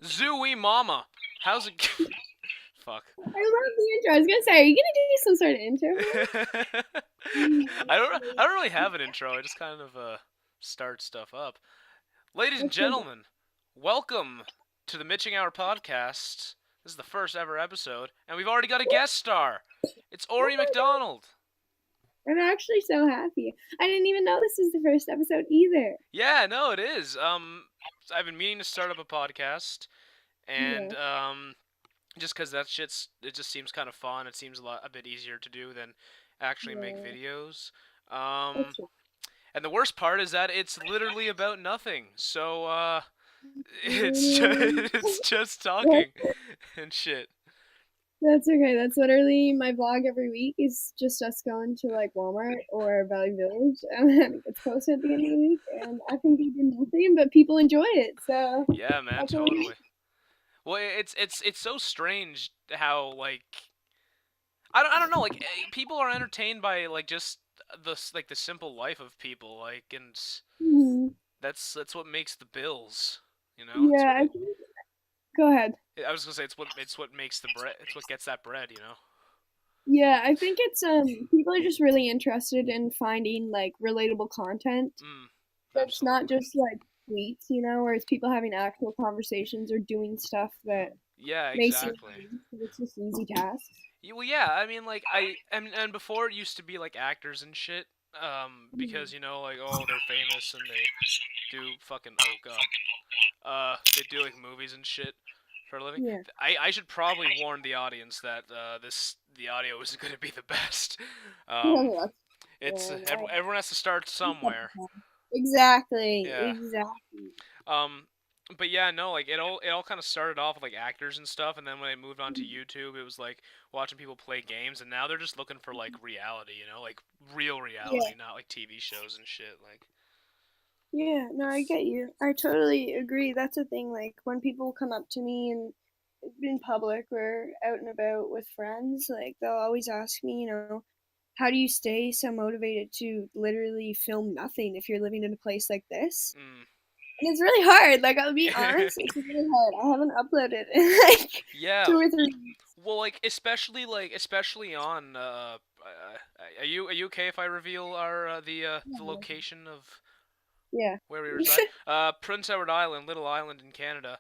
Zooey Mama. How's it? Fuck. I love the intro. I was gonna say, are you gonna do some sort of intro? I don't really have an intro. I just kind of start stuff up. Ladies and gentlemen, welcome to the Mitching Hour Podcast. This is the first ever episode, and we've already got a guest star. It's Ori MacDonald. I'm actually so happy. I didn't even know this was the first episode either. Yeah, no, it is. I've been meaning to start up a podcast, and just because it just seems kind of fun. It seems a bit easier to do than actually make videos. And the worst part is that it's literally about nothing. So it's just talking and shit. That's okay. That's literally my vlog every week. Is just us going to like Walmart or Valley Village, and then it's posted at the end of the week. And I think we did nothing, but people enjoy it. So yeah, man, totally. Well, it's so strange how like I don't know, like people are entertained by like just the simple life of people, like, and that's what makes the bills, you know. Yeah, go ahead. I was gonna say it's what makes the bread. It's what gets that bread, you know. Yeah, I think it's people are just really interested in finding like relatable content. That's not just like tweets, you know, where it's people having actual conversations or doing stuff that exactly. It's just easy tasks. Well, yeah, I mean, like and before it used to be like actors and shit, because you know, like, oh, they're famous and they do fucking they do like movies and shit for a living. Yeah. I should probably warn the audience that the audio isn't going to be the best. Everyone has to start somewhere. Exactly. Yeah. Exactly. But yeah, no, like it all kind of started off with like actors and stuff, and then when I moved on to YouTube, it was like watching people play games, and now they're just looking for like reality, you know, like real reality, not like TV shows and shit. Like. Yeah, no, I get you. I totally agree. That's the thing. Like when people come up to me and in public or out and about with friends, like they'll always ask me, you know, how do you stay so motivated to literally film nothing if you're living in a place like this? And it's really hard. Like, I'll be honest, it's really hard. I haven't uploaded in like 2 or 3 weeks. Well, like especially on. Are you okay if I reveal our the location of where we reside? Prince Edward Island, little island in Canada.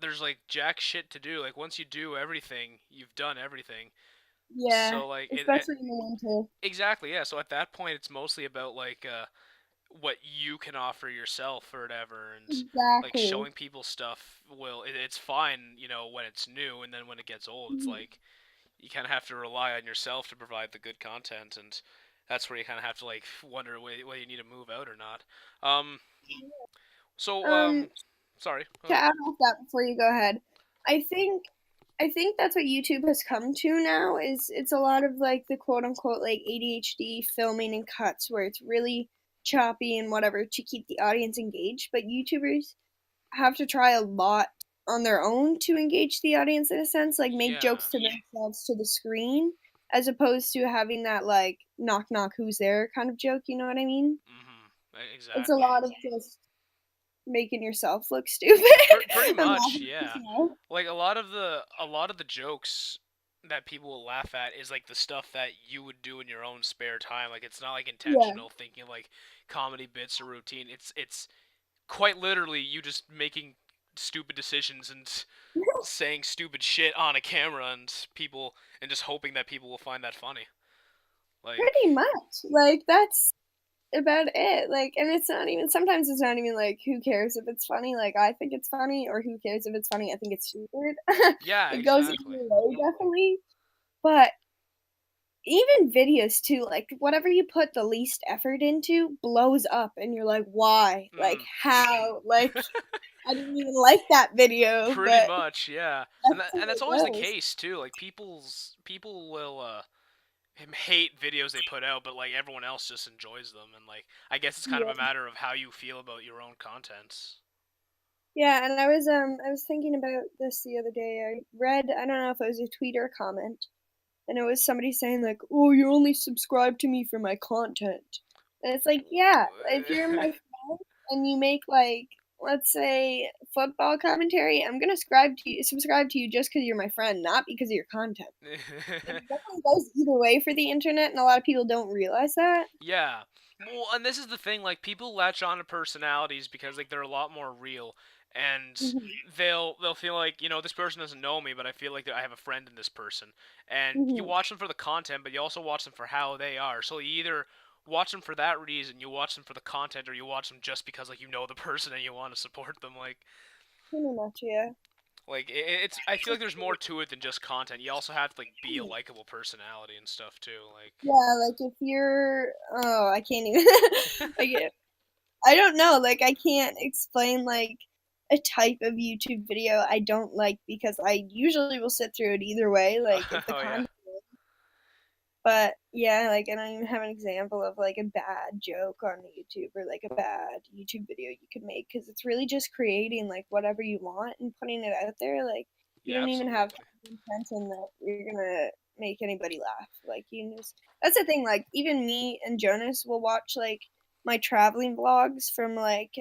There's like jack shit to do. Like once you do everything, you've done everything. Yeah. So like especially in the winter. Exactly. Yeah. So at that point, it's mostly about like what you can offer yourself or whatever, and like showing people stuff. It's fine, you know, when it's new, and then when it gets old, it's like you kind of have to rely on yourself to provide the good content, and that's where you kind of have to like wonder whether you need to move out or not. Sorry. To add off that before you go ahead, I think that's what YouTube has come to now. Is it's a lot of like the quote unquote like ADHD filming and cuts where it's really choppy and whatever to keep the audience engaged, but YouTubers have to try a lot on their own to engage the audience in a sense, like make jokes to themselves to the screen, as opposed to having that like knock knock who's there kind of joke, you know what I mean? Exactly. It's a lot of just making yourself look stupid. Pretty much, yeah. Like a lot of the jokes that people will laugh at is like the stuff that you would do in your own spare time. Like it's not like intentional thinking like comedy bits or routine. It's quite literally you just making stupid decisions and saying stupid shit on a camera and just hoping that people will find that funny. Like pretty much. Like that's about it. Like, and sometimes it's not even like who cares if it's funny, like I think it's funny, or who cares if it's funny, I think it's stupid. Yeah, it goes either way, definitely. But even videos too, like whatever you put the least effort into blows up, and you're like, why? Like how? Like I didn't even like that video. Pretty much, yeah. And that's always the case too. Like people will hate videos they put out, but like everyone else just enjoys them, and like I guess it's kind of a matter of how you feel about your own contents. Yeah, and I was thinking about this the other day. I read, I don't know if it was a tweet or a comment, and it was somebody saying like, "Oh, you only subscribe to me for my content," and it's like, yeah, if you're my friend and you make like let's say, football commentary, I'm gonna subscribe to you just because you're my friend, not because of your content. It definitely goes either way for the internet, and a lot of people don't realize that. Yeah. Well, and this is the thing, like people latch on to personalities because like they're a lot more real, and Mhm. they'll feel like, this person doesn't know me, but I feel like I have a friend in this person. And you Mhm. watch them for the content, but you also watch them for how they are. So you either watch them for that reason, you watch them for the content, or you watch them just because like you know the person and you want to support them. Pretty much, yeah. It's I feel like there's more to it than just content. You also have to like be a likable personality and stuff too. Yeah, like if you're, oh, I can't even. Like, I don't know. Like, I can't explain like a type of YouTube video I don't like because I usually will sit through it either way. Like, if the Oh yeah. content. But yeah, like I don't even have an example of like a bad joke on YouTube or like a bad YouTube video you could make because it's really just creating like whatever you want and putting it out there. Like you Yeah, don't even have absolutely. intention that you're gonna make anybody laugh. Like you just that's the thing. Like even me and Jonas will watch like my traveling vlogs from like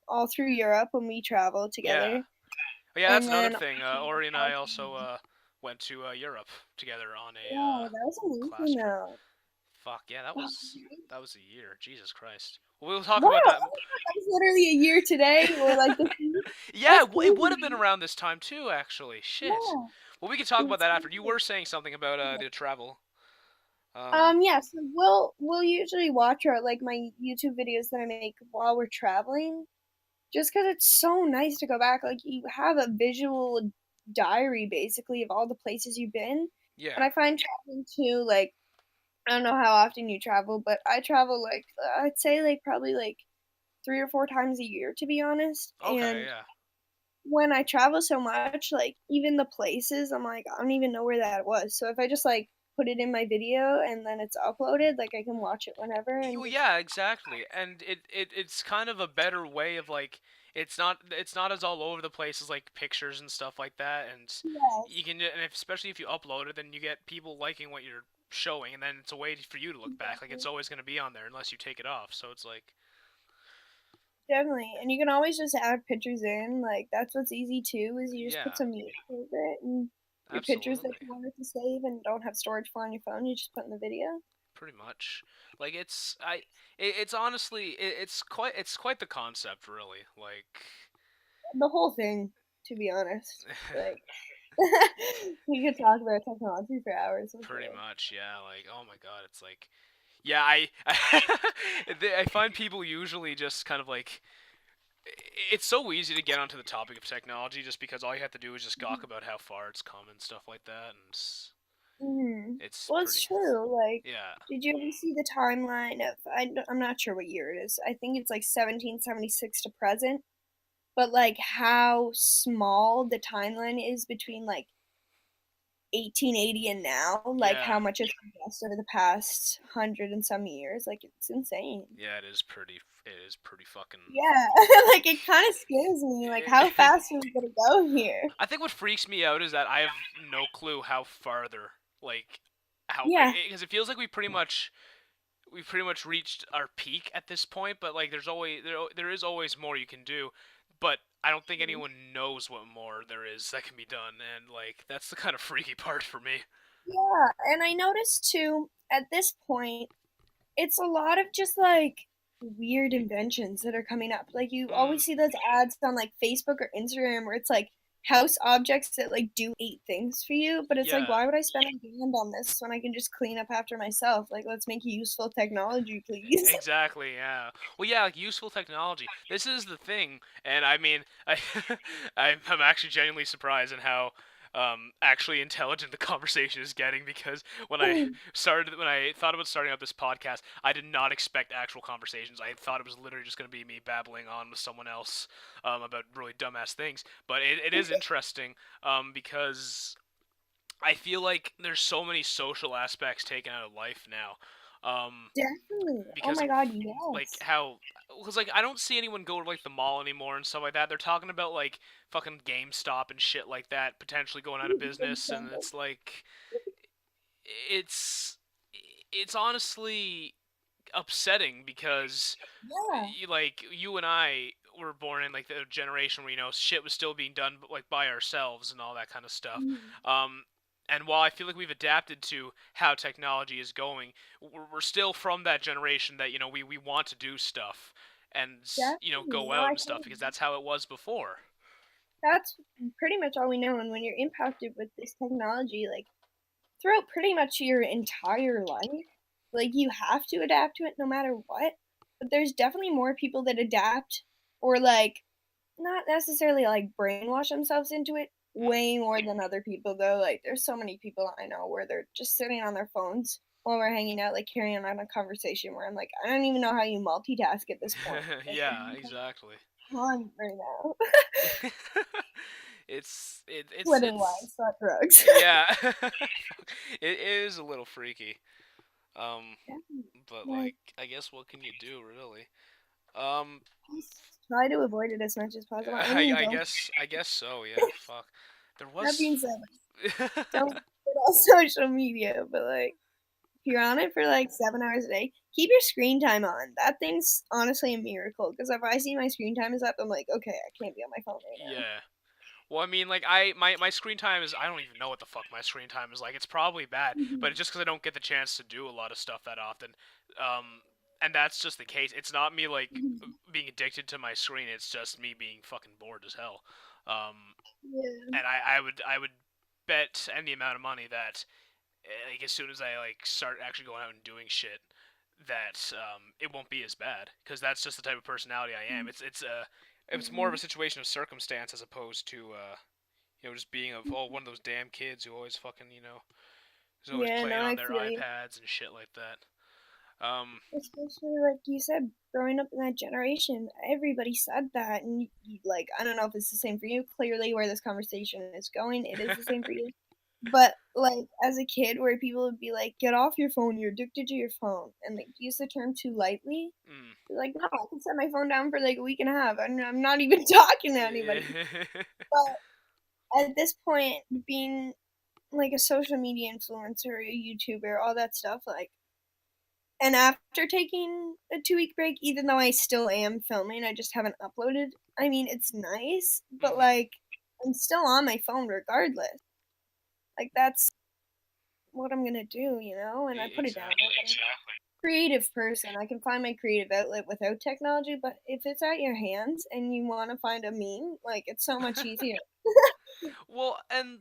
all through Europe when we travel Yeah. together, But yeah, that's and another then thing. Ori and I also went to Europe together on a yeah, that was class amazing trip. though. Fuck yeah, that Wow. was a year. Jesus Christ. Well, we'll talk Wow, about oh that. my God, that was literally a year today, or like this week. Yeah, That's it would have been crazy. around this time too, actually. Shit. Yeah, Well, we can talk about it's that after. You crazy. were saying something about the travel. Yeah, so we'll usually watch our like my YouTube videos that I make while we're traveling, just because it's so nice to go back. Like you have a visual diary basically of all the places you've been, Yeah. and I find traveling too. Like I don't know how often you travel, but I travel like I'd say like probably like 3 or 4 times a year to be honest, Okay. and Yeah. when I travel so much, like even the places, I'm like, I don't even know where that was. So if I just like put it in my video and then it's uploaded, like I can watch it whenever and Well, just yeah, exactly. And it's kind of a better way of like it's not as all over the place as like pictures and stuff like that. And you yes, can, and if, especially if you upload it, then you get people liking what you're showing, and then it's a way for you to look back. Like it's exactly. always going to be on there unless you take it off. So it's like, Definitely. And you can always just add pictures in. Like that's what's easy too, is you just put yeah, some music over it and your pictures that absolutely. you wanted to save and don't have storage for on your phone, you just put in the video. Pretty much. Like it's honestly it's quite the concept really. The whole thing, to be honest. Like we could talk about technology for hours with Pretty you. much, yeah. Like, oh my god, it's like, yeah, I find people usually just kind of like, it's so easy to get onto the topic of technology just because all you have to do is just gawk about how far it's come and stuff like that, and Hmm. it's Well, it's pretty, true. Like, yeah, did you ever see the timeline of? I'm not sure what year it is. I think it's like 1776 to present. But like how small the timeline is between like 1880 and now, like yeah, how much has progressed over the past hundred and some years. Like it's insane. yeah. It is pretty fucking. Yeah, like it kind of scares me. Like how fast are we gonna go here? I think what freaks me out is that I have no clue how farther, like, how, Yeah. because it feels like we've pretty much reached our peak at this point, but like there is always more you can do, but I don't think anyone knows what more there is that can be done, and like that's the kind of freaky part for me. Yeah, and I noticed too at this point it's a lot of just like weird inventions that are coming up. Like you Mm, always see those ads on like Facebook or Instagram where it's like house objects that like do 8 things for you, but it's like yeah, why would I spend a grand on this when I can just clean up after myself? Like let's make useful technology, please. exactly. Yeah. Well, yeah, like useful technology. This is the thing, and I mean, I'm actually genuinely surprised in how actually intelligent the conversation is getting because when I thought about starting up this podcast, I did not expect actual conversations. I thought it was literally just going to be me babbling on with someone else about really dumbass things. But it is interesting because I feel like there's so many social aspects taken out of life now. Definitely. Oh Because my of god, like yes. how because like I don't see anyone go to like the mall anymore and stuff like that. They're talking about like fucking GameStop and shit like that potentially going out of business, and it's like it's it's honestly upsetting because Yeah. like you and I were born in like the generation where shit was still being done like by ourselves and all that kind of stuff. Um, and while I feel like we've adapted to how technology is going, we're still from that generation that we want to do stuff and Definitely. go No, out I and stuff totally because that's how it was before. that's pretty much all we know. And when you're impacted with this technology, like throughout pretty much your entire life, like you have to adapt to it no matter what. But there's definitely more people that adapt or like not necessarily like brainwash themselves into it way more than other people though. Like there's so many people I know where they're just sitting on their phones while we're hanging out, like carrying on a conversation where I'm like, I don't even know how you multitask at this point. Like, Yeah, exactly. on right now. It's Sweating wise, not drugs. yeah. It is a little freaky. Um, but Like, like, I guess what can you do, really? Um, just try to avoid it as much as possible. I mean, I don't. guess I guess so. Yeah. Fuck. There That was. being said, don't put on social media, but like if you're on it for like 7 hours a day, keep your screen time on. That thing's honestly a miracle. Because if I see my screen time is up, I'm like, okay, I can't be on my phone right now. Yeah. Well, I mean, like, my screen time is, I don't even know what the fuck my screen time is like. It's probably bad, but it's just because I don't get the chance to do a lot of stuff that often. And that's just the case. It's not me, like, being addicted to my screen. It's just me being fucking bored as hell. Yeah. And I would bet any amount of money that, like, as soon as I, like, start actually going out and doing shit, that, it won't be as bad. Because that's just the type of personality I am. It's more of a situation of circumstance as opposed to just being one of those damn kids who always fucking is always Yeah, no, playing on I their feel you. iPads and shit like that. Um, Especially like you said, growing up in that generation, everybody said that, and like I don't know if it's the same for you. Clearly, where this conversation is going, it is the same for you. But like as a kid, where people would be like, "Get off your phone! You're addicted to your phone," and like use the term too lightly. mm, Like, no, I can set my phone down for like a week and a half. I'm not even talking to anybody. But at this point, being like a social media influencer, a YouTuber, all that stuff, like, and after taking a 2 week break, even though I still am filming, I just haven't uploaded. I mean, it's nice, but mm-hmm. like, I'm still on my phone regardless. Like, that's what I'm gonna do, you know? And I put it down. Exactly. Like, I'm a creative person. I can find my creative outlet without technology, but if it's at your hands and you want to find a meme, like, it's so much easier. Well, and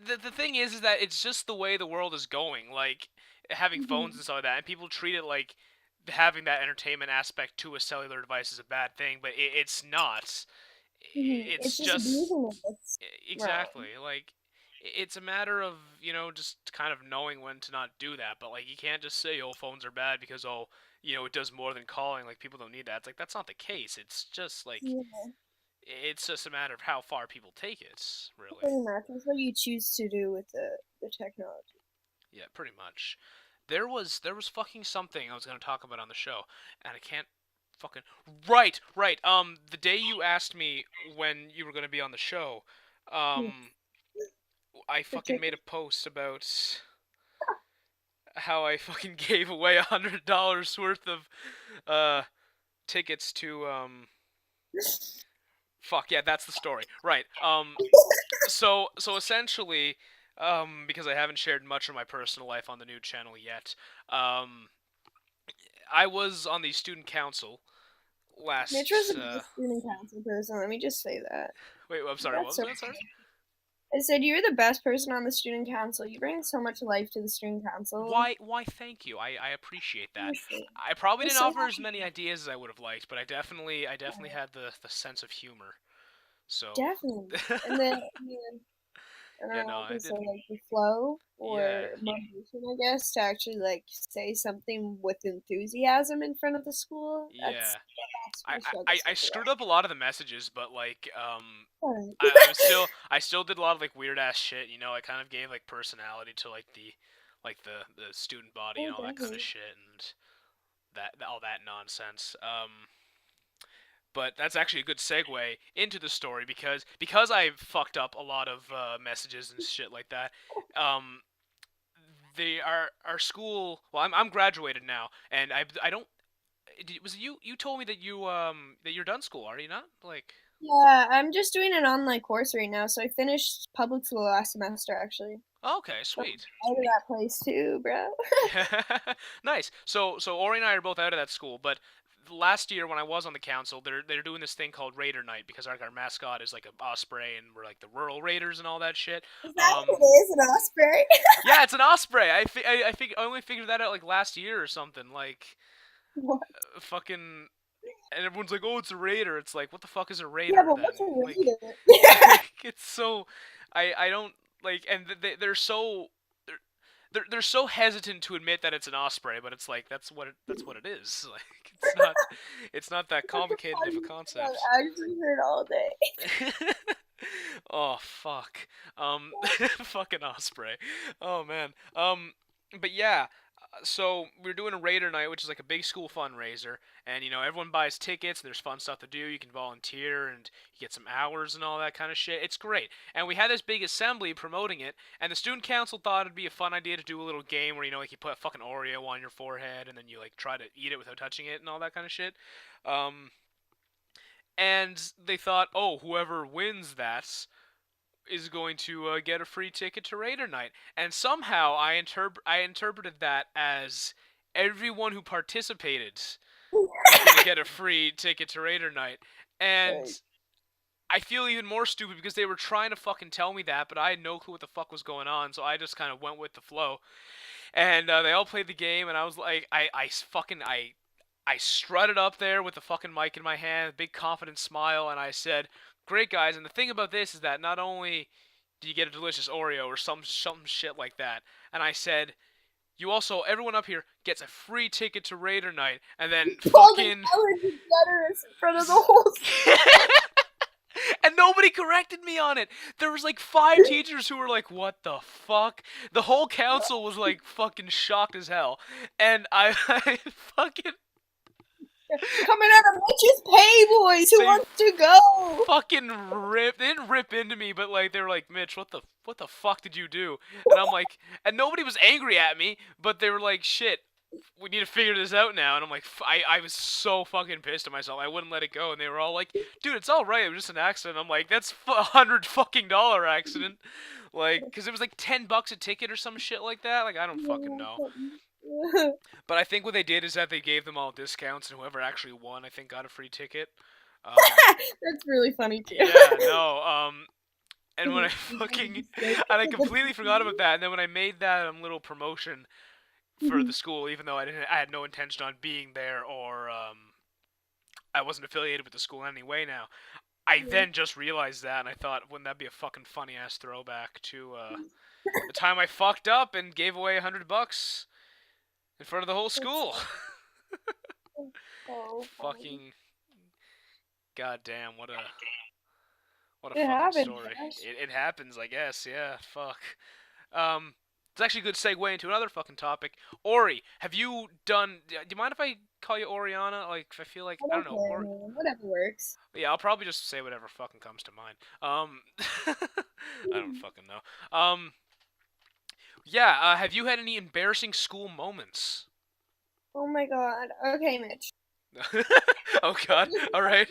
the thing is that it's just the way the world is going. Like having phones Mhm. and stuff like that, and people treat it like having that entertainment aspect to a cellular device is a bad thing, but it's not. It's It's just just abusing it. It's wrong. exactly like it's a matter of just kind of knowing when to not do that. But like you can't just say phones are bad because it does more than calling. Like people don't need that. It's like that's not the case. It's just like Yeah, it's just a matter of how far people take it, really. pretty much. That's what you choose to do with the technology. Yeah, pretty much. There was fucking something I was gonna talk about on the show, and I can't fucking right. The day you asked me when you were gonna be on the show, Yeah, um, I the fucking made ticket. a post about how I fucking gave away $100 worth of uh tickets to fuck yeah, that's the story. Right. So essentially, because I haven't shared much of my personal life on the new channel yet, um, I was on the student council Mitch was last. the best student council person. Let me just say that. Wait, I'm sorry. What That's was so. that? Sorry. I said you're the best person on the student council. You bring so much life to the student council. Why? Thank you. I appreciate that. Honestly, I probably I'm didn't so offer as happy. many ideas as I would have liked, but I definitely had the sense of humor. So. Definitely. And then I Yeah. don't No, know if I it's did. like the flow Yeah. or motivation, I guess, to actually like say something with enthusiasm in front of the school. Yeah. That's I, the struggle I stuff. screwed up a lot of the messages, but like Alright. I still did a lot of like weird ass shit. I kind of gave like personality to like the student body Oh, and all that kind of definitely. shit and that all that nonsense. But that's actually a good segue into the story because I fucked up a lot of messages and shit like that. Um, our school. Well, I'm graduated now, and I don't was it you? You told me that you're done school, are you not? Like. Yeah, I'm just doing an online course right now, so I finished public school last semester, actually. Okay, So sweet. I'm out of that place too, bro. Nice. So Ori and I are both out of that school, but last year when I was on the council, they're doing this thing called Raider Night because our mascot is like an osprey and we're like the rural raiders and all that shit. Is that what it is, an osprey? Yeah, it's an osprey. I only figured that out like last year or something. Like What? fucking, and everyone's like, "Oh, it's a raider." It's like, what the fuck is a Yeah, raider but then? what's a Like, raider? it's so, I don't like, and they're so they're so hesitant to admit that it's an osprey, but it's like that's what it is. Like it's not that That's the complicated of a funniest thing concept. I've actually heard all day. Oh fuck. Fucking osprey. Oh man. But yeah. So we're doing a Raider night, which is like a big school fundraiser, and everyone buys tickets. There's fun stuff to do. You can volunteer and you get some hours and all that kind of shit. It's great. And we had this big assembly promoting it, and the student council thought it'd be a fun idea to do a little game where like you put a fucking Oreo on your forehead and then you like try to eat it without touching it and all that kind of shit. Um, and they thought, oh, whoever wins that is going to get a free ticket to Raider Night. And somehow I interpreted that as everyone who participated was going to get a free ticket to Raider Night. And I feel even more stupid because they were trying to fucking tell me that, but I had no clue what the fuck was going on, so I just kind of went with the flow. And they all played the game, and I was like, I strutted up there with the fucking mic in my hand, big confident smile, and I said, "Great guys, and the thing about this is that not only do you get a delicious Oreo or some shit like that," and I said, "You also, everyone up here gets a free ticket to Raider Night," and then Called an fucking Ellen DeGeneres in front of the whole and nobody corrected me on it. There was like 5 teachers who were like, "What the fuck?" The whole council was like fucking shocked as hell, and I fucking coming out of Mitch's Pay Boys. Who they wants to go? fucking rip. They didn't rip into me, but like they were like, "Mitch, what the fuck did you do?" And I'm like, and nobody was angry at me, but they were like, "Shit, we need to figure this out now." And I'm like, I was so fucking pissed at myself. I wouldn't let it go, and they were all like, "Dude, it's all right. It was just an accident." I'm like, "That's $100 accident." Like, because it was like $10 a ticket or some shit like that. Like, I don't fucking know. But I think what they did is that they gave them all discounts, and whoever actually won, I think, got a free ticket. That's really funny too. Yeah, no. And when I fucking and I completely forgot about that. And then when I made that little promotion for the school, even though I had no intention on being there or I wasn't affiliated with the school in any way now. I then just realized that, and I thought, wouldn't that be a fucking funny ass throwback to the time I fucked up and gave away $100 in front of the whole school? So Fucking goddamn, what a it fucking happens, story. Josh. It happens, I guess. Yeah, fuck. It's actually a good segue into another fucking topic. Ori, have you done? Do you mind if I call you Oriana? Like, I feel like I don't know. Care, man. Whatever works. Yeah, I'll probably just say whatever fucking comes to mind. I don't fucking know. Yeah. Have you had any embarrassing school moments? Oh my god. Okay, Mitch. Oh god. All right.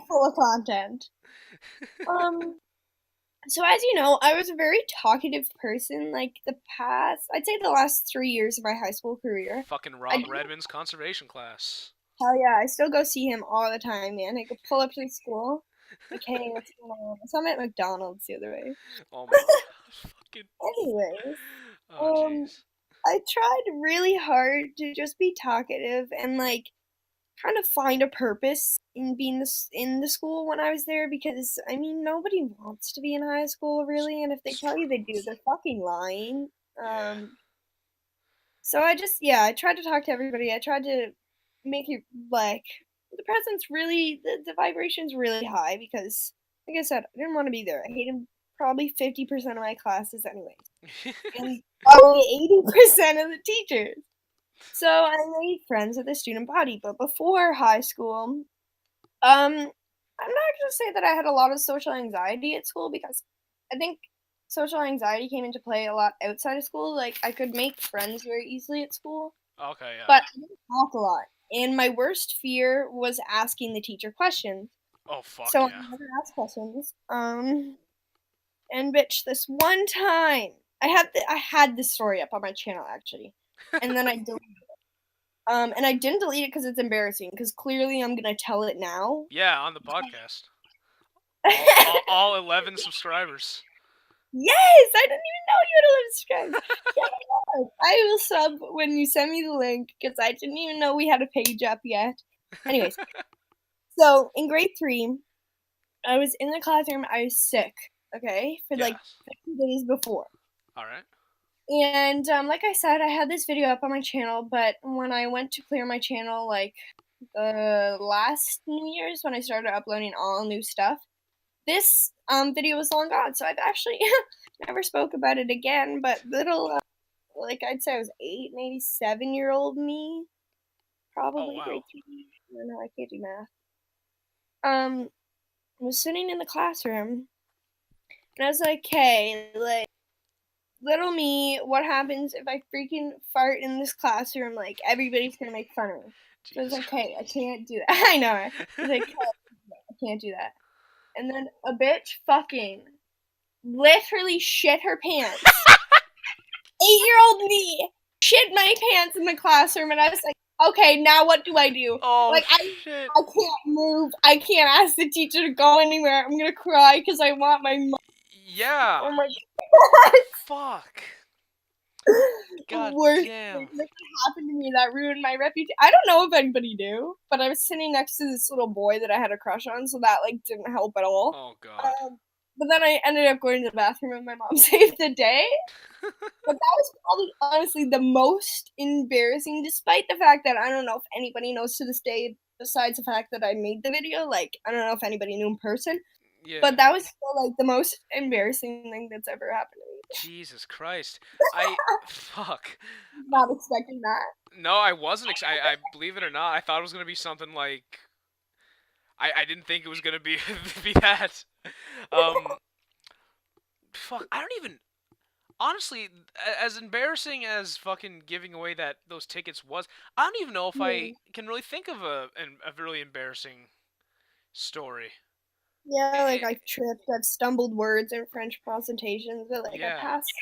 Full of content. So as you know, I was a very talkative person. Like I'd say the last 3 years of my high school career. Fucking Rob Redmond's conservation class. Hell yeah, I still go see him all the time, man. I could pull up to the school. Like, hey, what's going on? I saw him at McDonald's the other way. Oh my god. Fucking. Anyways, Oh jeez. I tried really hard to just be talkative and like kind of find a purpose in being in the school when I was there because I mean nobody wants to be in high school really, and if they tell you they do, they're fucking lying. Yeah. So I tried to talk to everybody. I tried to make it like the presence really the vibration's really high because like I said, I didn't want to be there. I hated probably 50% of my classes anyway. And probably 80% of the teachers. So I made friends with the student body, but before high school, I'm not gonna say that I had a lot of social anxiety at school because I think social anxiety came into play a lot outside of school. Like I could make friends very easily at school. Okay, yeah. But I didn't talk a lot And my worst fear was asking the teacher questions. Oh, fuck so yeah. I never asked questions. And bitch, this one time, I had this story up on my channel, actually. And then I deleted it. And I didn't delete it because it's embarrassing, because clearly I'm going to tell it now. Yeah, on the podcast. All 11 subscribers. Yes! I didn't even know you had 11 subscribers. Yeah, I will sub when you send me the link, because I didn't even know we had a page up yet. Anyways, so in grade 3, I was in the classroom. I was sick, okay, for like 50 days before. All right. And like I said, I had this video up on my channel, but when I went to clear my channel, like the last New Year's, when I started uploading all new stuff, this video was long gone. So I've actually never spoke about it again. But little, like I'd say I was 8, maybe 7-year-old me, probably grade 3. I don't know, I can't do math. Was sitting in the classroom, and I was like, "Hey, like, little me, what happens if I freaking fart in this classroom? Like, everybody's gonna make fun of me." So I was like, "Hey, I can't do that." I know. I was like, "Hey, I can't do that." And then a bitch fucking literally shit her pants. 8-year-old me shit my pants in the classroom, and I was like, "Okay, now what do I do?" Oh, like, shit. I can't move. I can't ask the teacher to go anywhere. I'm gonna cry because I want my mom. Yeah. Oh my god. Fuck. God Worst damn. thing that happened to me that ruined my reputation. I don't know if anybody knew, but I was sitting next to this little boy that I had a crush on, so that like didn't help at all. Oh god. But then I ended up going to the bathroom and my mom saved the day. But that was probably honestly the most embarrassing, despite the fact that I don't know if anybody knows to this day, besides the fact that I made the video. Like, I don't know if anybody knew in person. Yeah. But that was still like the most embarrassing thing that's ever happened to me. Jesus Christ. Fuck. Not expecting that. No, I wasn't. I believe it or not, I thought it was gonna be something like. I didn't think it was gonna be be that. Fuck. I don't even. Honestly, as embarrassing as fucking giving away those tickets was, I don't even know if I can really think of a really embarrassing story. Yeah, like I tripped, I've stumbled words in French presentations, but like I passed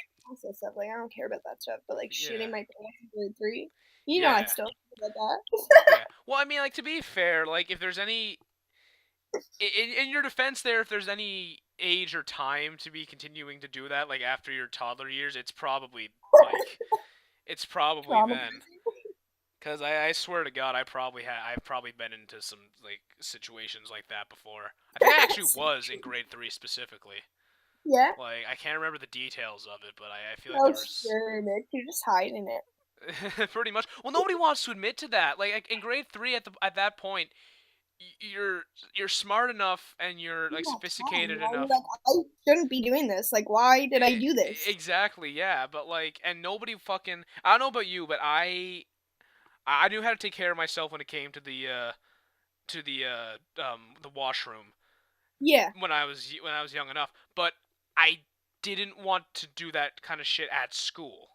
that stuff. Like I don't care about that stuff, but like shitting my pants in grade 3, you know, I still care about that. Yeah. Well, I mean, like to be fair, like if there's any, in your defense, there, if there's any age or time to be continuing to do that, like after your toddler years, it's probably then. Because I swear to God, I've probably been into some like situations like that before. I think I actually was in grade 3 specifically. Yeah. Like I can't remember the details of it, but I feel like there was. Sure, Nick. You're just hiding it. Pretty much. Well, nobody wants to admit to that. Like in grade 3, at that point, you're smart enough and you're like sophisticated enough. Like, I shouldn't be doing this. Like, why did I do this? Exactly. Yeah, but like, and nobody fucking. I don't know about you, but I knew how to take care of myself when it came to the washroom. Yeah. When I was young enough, but I didn't want to do that kind of shit at school.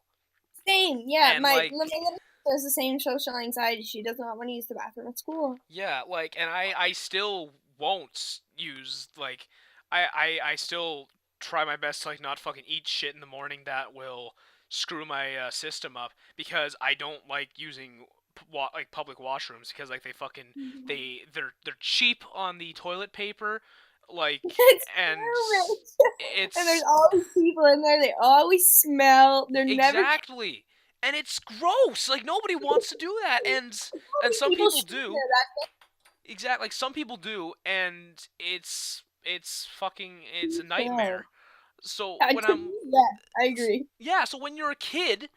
Same. Yeah. And my little sister has the same social anxiety. She does not want to use the bathroom at school. Yeah, like, and I still won't use like I still try my best to like not fucking eat shit in the morning that will screw my system up, because I don't like using like public washrooms, because like they fucking they're cheap on the toilet paper, like and there's always people in there. They always smell. They're exactly. And it's gross. Like nobody wants to do that, and some people do. Exactly, like some people do, and it's a nightmare. So when I agree. Yeah, so when you're a kid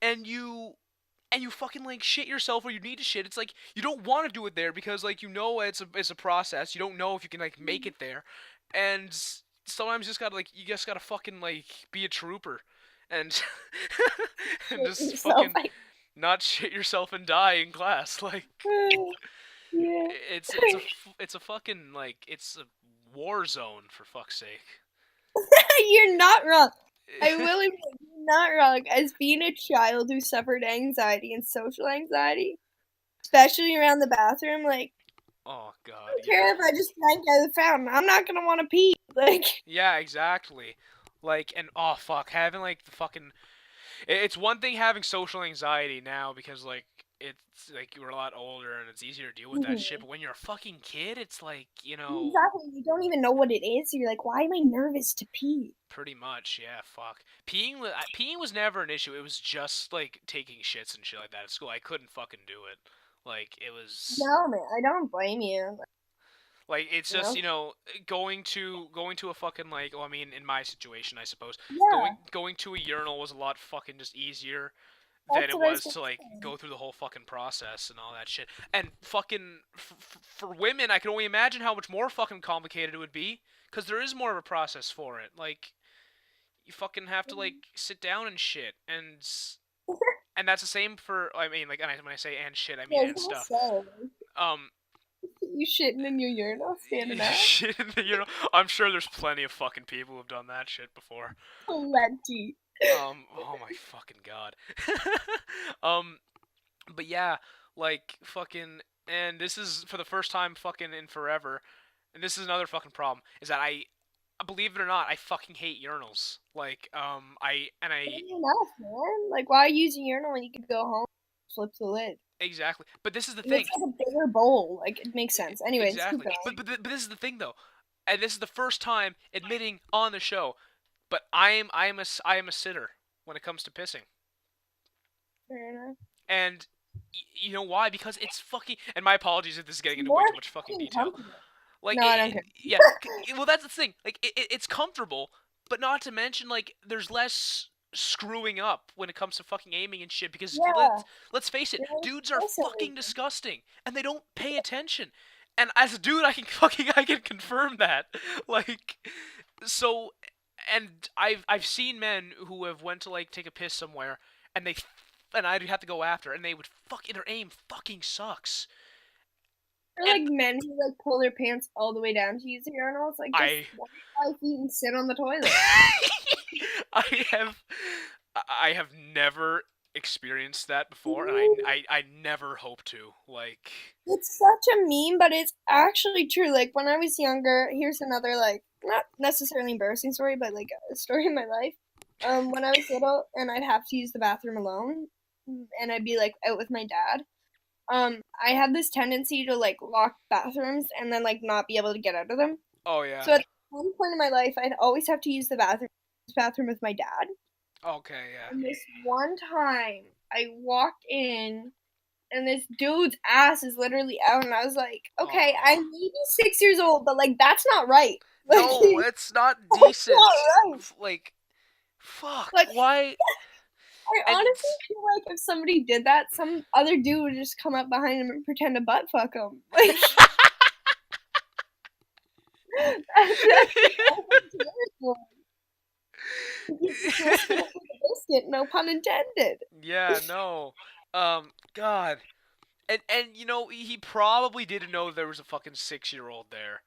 and you fucking like shit yourself, or you need to shit, it's like you don't want to do it there, because like it's a process. You don't know if you can like make it there, and sometimes you just gotta fucking like be a trooper and and just fucking not shit yourself and die in class. Like it's a fucking like it's a war zone, for fuck's sake. You're not wrong. I will admit, you're not wrong. As being a child who suffered anxiety and social anxiety, especially around the bathroom. Like, oh god, I don't care if I just drank out of the fountain. I'm not gonna want to pee. Like, yeah, exactly. Like, and oh fuck, having like the fucking. It's one thing having social anxiety now because like it's like you're a lot older and it's easier to deal with that shit. But when you're a fucking kid, it's like exactly. You don't even know what it is. You're like, why am I nervous to pee? pretty much, yeah. Fuck. Peeing was never an issue. It was just like taking shits and shit like that at school. I couldn't fucking do it. Like it was. No, man, I don't blame you. Like it's You just know? going to a fucking like I mean in my situation I suppose Yeah, going to a urinal was a lot fucking just easier than that's it what I was was gonna to like say. go through the whole fucking process and all that shit. And fucking for women, I can only imagine how much more fucking complicated it would be because there is more of a process for it. Like you fucking have to like sit down and shit and that's the same for I mean like when I say and shit I Yeah, mean I was and gonna stuff. say, Um you shitting in your urinal, standing up. shit, I'm sure there's plenty of fucking people who've done that shit before. Plenty. Oh my fucking god. um, but yeah, like fucking, and this is for the first time fucking in forever, and this is another fucking problem is that believe it or not, I fucking hate urinals. Like, I Fair enough, man. Like, why use a urinal when you could go home, flip the lid? exactly. But this is the It thing. looks like a bigger bowl. Like, it makes sense. Anyways, keep Exactly. going. But this is the thing though, and this is the first time admitting on the show. But I am a sitter when it comes to pissing. Fair enough. And you know why? Because it's fucking. And my apologies if this is getting It's into way more too much fucking fucking detail. comfortable. Like, No, I don't care. yeah. Well, that's the thing. Like, it's comfortable, but not to mention like there's less screwing up when it comes to fucking aiming and shit. Because Yeah, let's face it, you're like dudes are fucking everything. disgusting, and they don't pay attention. And as a dude, I can confirm that. Like, so, and I've seen men who have went to like take a piss somewhere, and I'd have to go after, and they would their aim fucking sucks. Or And like men who like pull their pants all the way down to use the urinals. Like, just I wash 5 feet and sit on the toilet. I have I have never experienced that before, and I never hope to. Like, It's such a meme, but it's actually true. Like when I was younger, here's another like not necessarily embarrassing story, but like a story in my life. When I was little and I'd have to use the bathroom alone, and I'd be like out with my dad. I had this tendency to like lock bathrooms and then like not be able to get out of them. oh yeah, So at one point in my life, I'd always have to use the bathroom with my dad. okay, yeah. And this one time, I walked in and this dude's ass is literally out, and I was like, okay, Aw. I'm maybe 6 years old, but like that's not right. Like No, it's not that's decent. not right. Like, fuck, Like why? I And honestly feel like if somebody did that, some other dude would just come up behind him and pretend to butt fuck him. Like that's terrible. He's just gonna put a biscuit, no pun intended. yeah, no. God. And he probably didn't know there was a fucking 6-year-old there.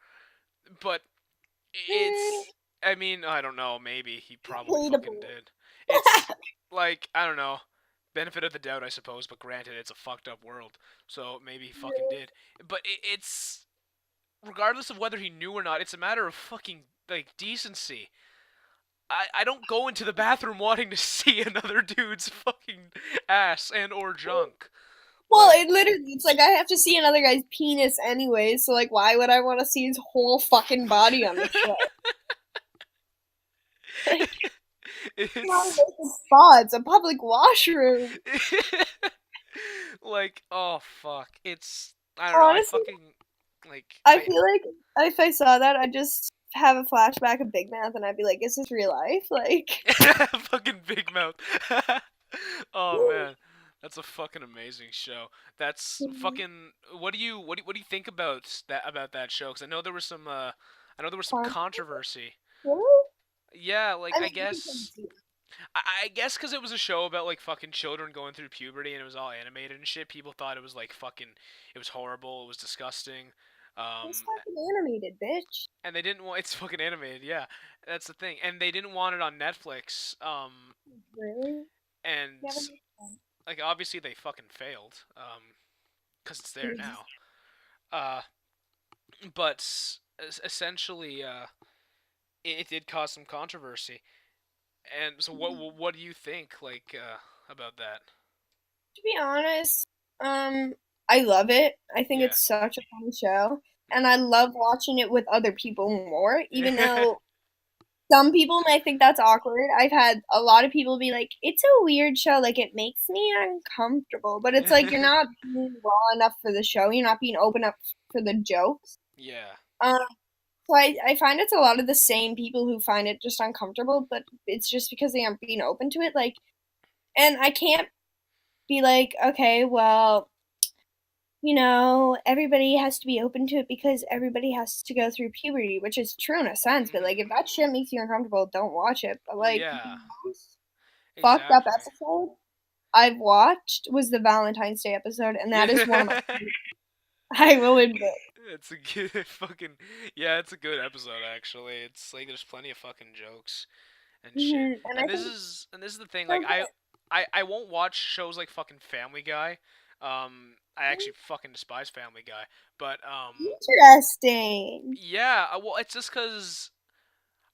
But it's I mean, I don't know, maybe he probably fucking Hateable. did. It's like, I don't know. Benefit of the doubt, I suppose, but granted it's a fucked up world. So maybe he fucking did. But it's regardless of whether he knew or not, it's a matter of fucking like decency. I don't go into the bathroom wanting to see another dude's fucking ass and or junk. Well, Like it literally, it's like I have to see another guy's penis anyway, so like, why would I want to see his whole fucking body on the show? Like, it's not a it's vacant spa, it's a public washroom. like, oh fuck. It's I don't know. I Honestly, fucking like I I feel like if I saw that, I'd just have a flashback of Big Mouth and I'd be like, is this real life? Like, fucking Big Mouth. Oh man, that's a fucking amazing show. That's fucking. What do you think about that show? Because I know there was some controversy. really? Yeah, like I I mean, you can guess see. I guess because it was a show about like fucking children going through puberty and it was all animated and shit. People thought it was like fucking. It was horrible. It was disgusting. It's Um, fucking animated, bitch. and they didn't want it's fucking animated. Yeah, that's the thing. And they didn't want it on Netflix. Really? And You haven't. like obviously they fucking failed. because it's there now. Uh, but essentially, it did cause some controversy. And so, what do you think, like, about that? To be honest, I love it. I think Yeah. it's such a fun show, and I love watching it with other people more, even though some people might think that's awkward. I've had a lot of people be like, "It's a weird show, like it makes me uncomfortable." But it's like you're not being raw enough for the show. You're not being open up for the jokes. Yeah. Um, so I find it's a lot of the same people who find it just uncomfortable, but it's just because they aren't being open to it. Like, and I can't be like, okay, well, everybody has to be open to it because everybody has to go through puberty, which is true in a sense. But like, if that shit makes you uncomfortable, don't watch it. But like, Yeah. fucked up Exactly. episode I've watched was the Valentine's Day episode, and that is one of my. I will admit. It's a good fucking yeah. It's a good episode actually. It's like there's plenty of fucking jokes and shit. And I And this think is and this is the thing. so Like good. I won't watch shows like fucking Family Guy. I actually fucking despise Family Guy. But Interesting. yeah. Well, it's just cause.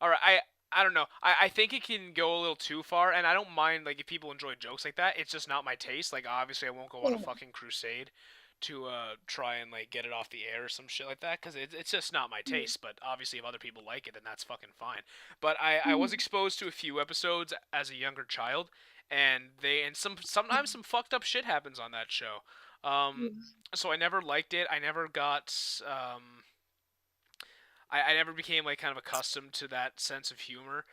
All right. I don't know. I think it can go a little too far, and I don't mind like if people enjoy jokes like that. It's just not my taste. Like obviously, I won't go on a fucking crusade to try and like get it off the air or some shit like that because it's just not my taste. But obviously, if other people like it, then that's fucking fine. But I was exposed to a few episodes as a younger child, and sometimes some fucked up shit happens on that show. So I never liked it. I never got I never became like kind of accustomed to that sense of humor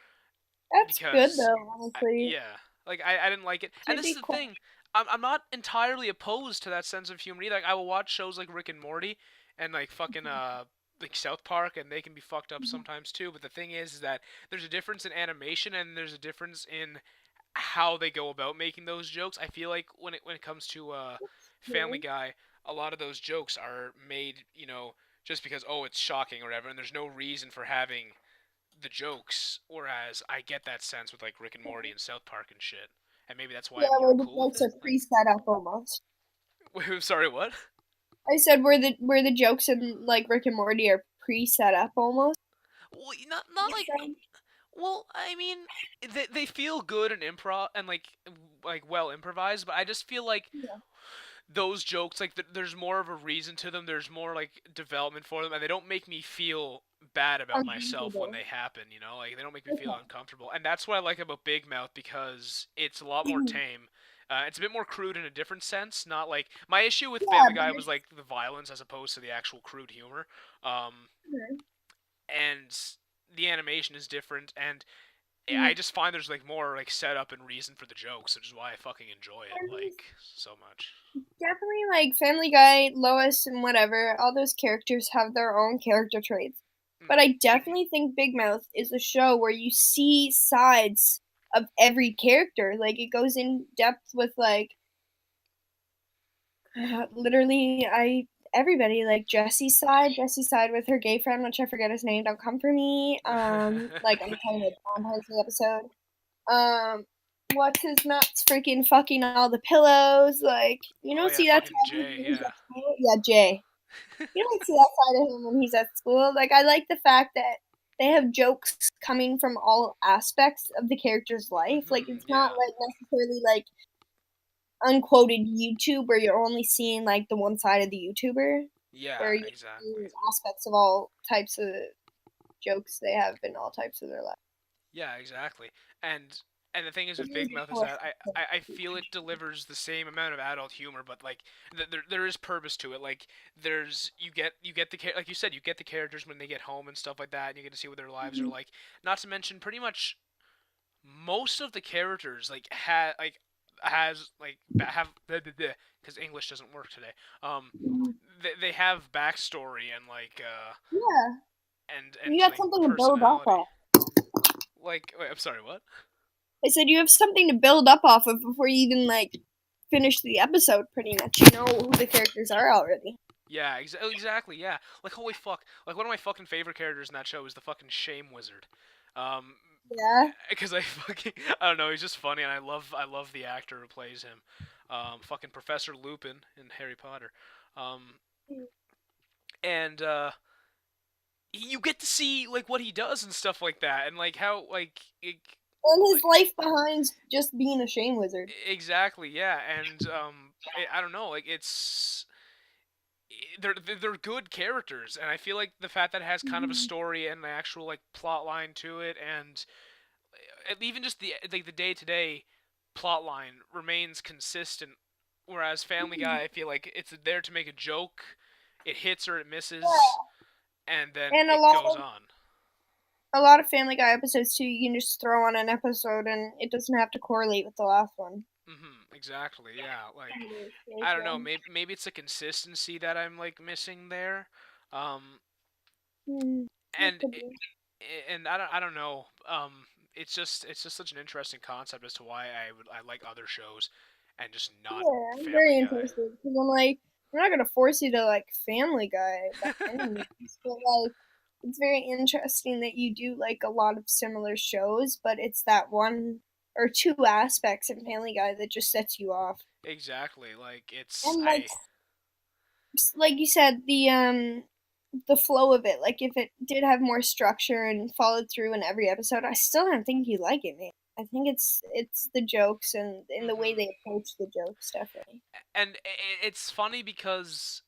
That's good because though, honestly. yeah, like I didn't like it. And Should this be is the cool. thing, I'm not entirely opposed to that sense of humor either. Like I will watch shows like Rick and Morty and like fucking like South Park, and they can be fucked up sometimes too. But the thing is that there's a difference in animation and there's a difference in how they go about making those jokes. I feel like when it comes to Family Guy, a lot of those jokes are made, just because it's shocking or whatever, and there's no reason for having the jokes. Whereas I get that sense with like Rick and Morty and South Park and shit, and maybe that's why Yeah, I'm more where the cool with jokes it. are pre-set up almost. Like, sorry, what? I said where the jokes in like Rick and Morty are pre-set up almost. Well, not like. Well, I mean, they feel good and improv and like well improvised, but I just feel like Yeah. those jokes like there's more of a reason to them. There's more like development for them, and they don't make me feel bad about myself when Uncomfortable. they happen. Like they don't make me feel Okay. uncomfortable, and that's what I like about Big Mouth because it's a lot more tame. It's a bit more crude in a different sense. Not like my issue with Yeah, Family but Guy was like the violence as opposed to the actual crude humor. it's And the animation is different, and mhm. I just find there's like more like setup and reason for the jokes, which is why I fucking enjoy it like so much. Definitely like Family Guy, Lois, and whatever. All those characters have their own character traits. But I definitely think Big Mouth is a show where you see sides of every character. Like it goes in depth with like literally everybody like Jesse's side with her gay friend, which I forget his name. Don't come for me. Like I'm telling you, Valentine's Day episode. Um, what's his nuts? Freaking fucking all the pillows. Like you Oh don't yeah, see that fucking side of him Jay, when he's yeah. at school. Yeah, Jay. You don't see that side of him when he's at school. Like I like the fact that they have jokes coming from all aspects of the character's life. Like it's not Yeah. like necessarily like unquoted YouTube where you're only seeing like the one side of the YouTuber, Yeah, where you're exactly. seeing aspects of all types of jokes they have in all types of their life. Yeah, exactly. And and the thing is It's with Big really Mouth is cool. that I feel it delivers the same amount of adult humor, but like there is purpose to it. Like there's you get like you said, you get the characters when they get home and stuff like that, and you get to see what their lives are Mhm. like. Not to mention pretty much most of the characters like has like have because English doesn't work today. They have backstory and like Yeah, and you got like something to build off personality. of. Like wait, I'm sorry, what? I said you have something to build up off of before you even like finish the episode. Pretty much, you know who the characters are already. Yeah, exactly. Yeah, like holy fuck. Like one of my fucking favorite characters in that show is the fucking Shame Wizard. Um, Yeah. because I fucking I don't know, he's just funny, and I love the actor who plays him. fucking Professor Lupin in Harry Potter, um, Mm. and you get to see like what he does and stuff like that, and like how And his like life behind just being a shame wizard. exactly, yeah, and I don't know, like they're good characters, and I feel like the fact that it has kind of a Mm-hmm. story and an actual like plot line to it, and even just the day to day plot line remains consistent. Whereas Family Guy, I feel like it's there to make a joke, it hits or it misses, and then And it goes on. a lot of Family Guy episodes too, you can just throw on an episode and it doesn't have to correlate with the last one. Exactly. Yeah. Like, Really, really I don't know. cool. Maybe it's a consistency that I'm like missing there. Um, That and could be. I don't know. It's just such an interesting concept as to why I like other shows, and just not Yeah, I'm Family very Guy. interested because I'm like, I'm not gonna force you to like Family Guy by any means, but like, it's very interesting that you do like a lot of similar shows, but it's that one or two aspects in Family Guy that just sets you off. Exactly. Like it's And I like you said, the flow of it, like if it did have more structure and followed through in every episode, I still don't think you like it, man. I think it's the jokes and in the way hmm they approach the jokes, definitely. and it's funny because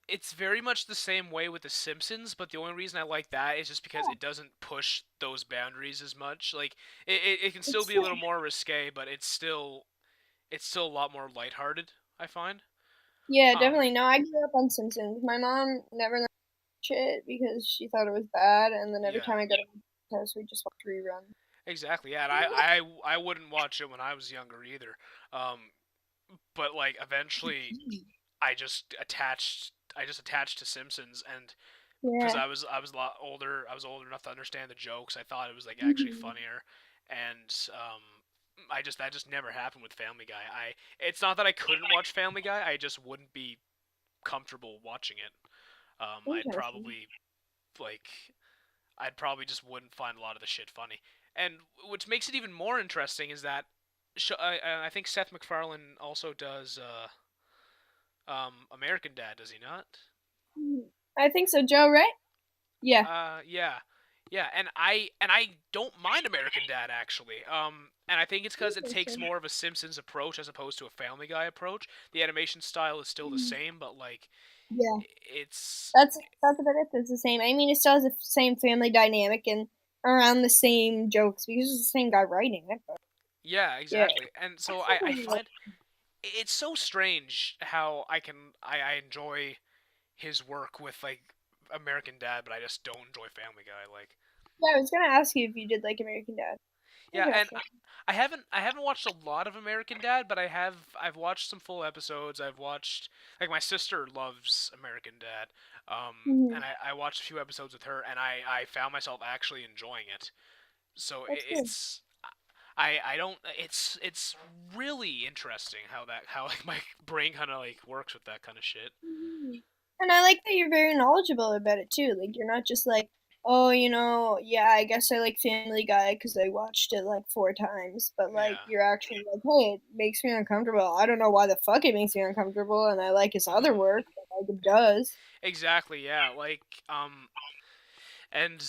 it's very much the same way with The Simpsons, but the only reason I like that is just because Yeah, it doesn't push those boundaries as much. Like it can still it's be a little more risque, but it's still a lot more lighthearted, I find. yeah, Um, definitely. No, I grew up on Simpsons. My mom never let me watch it because she thought it was bad, and then every yeah, time I go to my house, we just watch reruns. exactly. Yeah, and I wouldn't watch it when I was younger either. Um, but like eventually, I just attached to Simpsons, and because Yeah. I was a lot older, I was older enough to understand the jokes. I thought it was like actually Mhm. funnier, and that just never happened with Family Guy. It's not that I couldn't watch Family Guy, I just wouldn't be comfortable watching it. I'd Interesting. probably like I'd probably just wouldn't find a lot of the shit funny. And which makes it even more interesting is that I think Seth MacFarlane also does American Dad, does he not? I think so, Joe, right? Yeah. Yeah, yeah, and I don't mind American Dad actually. And I think it's because it takes Interesting. more of a Simpsons approach as opposed to a Family Guy approach. The animation style is still the same, but like Yeah. it's That's about it. It's the same. I mean, it still has the same family dynamic and around the same jokes because it's the same guy writing it. But yeah, yeah. exactly. And so I find it's so strange how I enjoy his work with like American Dad, but I just don't enjoy Family Guy. Like Yeah, I was gonna ask you if you did like American Dad. yeah, and Interesting. I haven't watched a lot of American Dad, but I've watched some full episodes. I've watched like my sister loves American Dad, Hmm. and I watched a few episodes with her, and I found myself actually enjoying it. So That's good. it's I don't it's really interesting how like my brain kind of like works with that kind of shit. Mhm. And I like that you're very knowledgeable about it too. Like you're not just like, oh, yeah, I guess I like Family Guy because I watched it like four times. But like Yeah. you're actually like, hey, it makes me uncomfortable. I don't know why the fuck it makes me uncomfortable, and I like his other hmm work, but like it does. Exactly. Yeah. Like and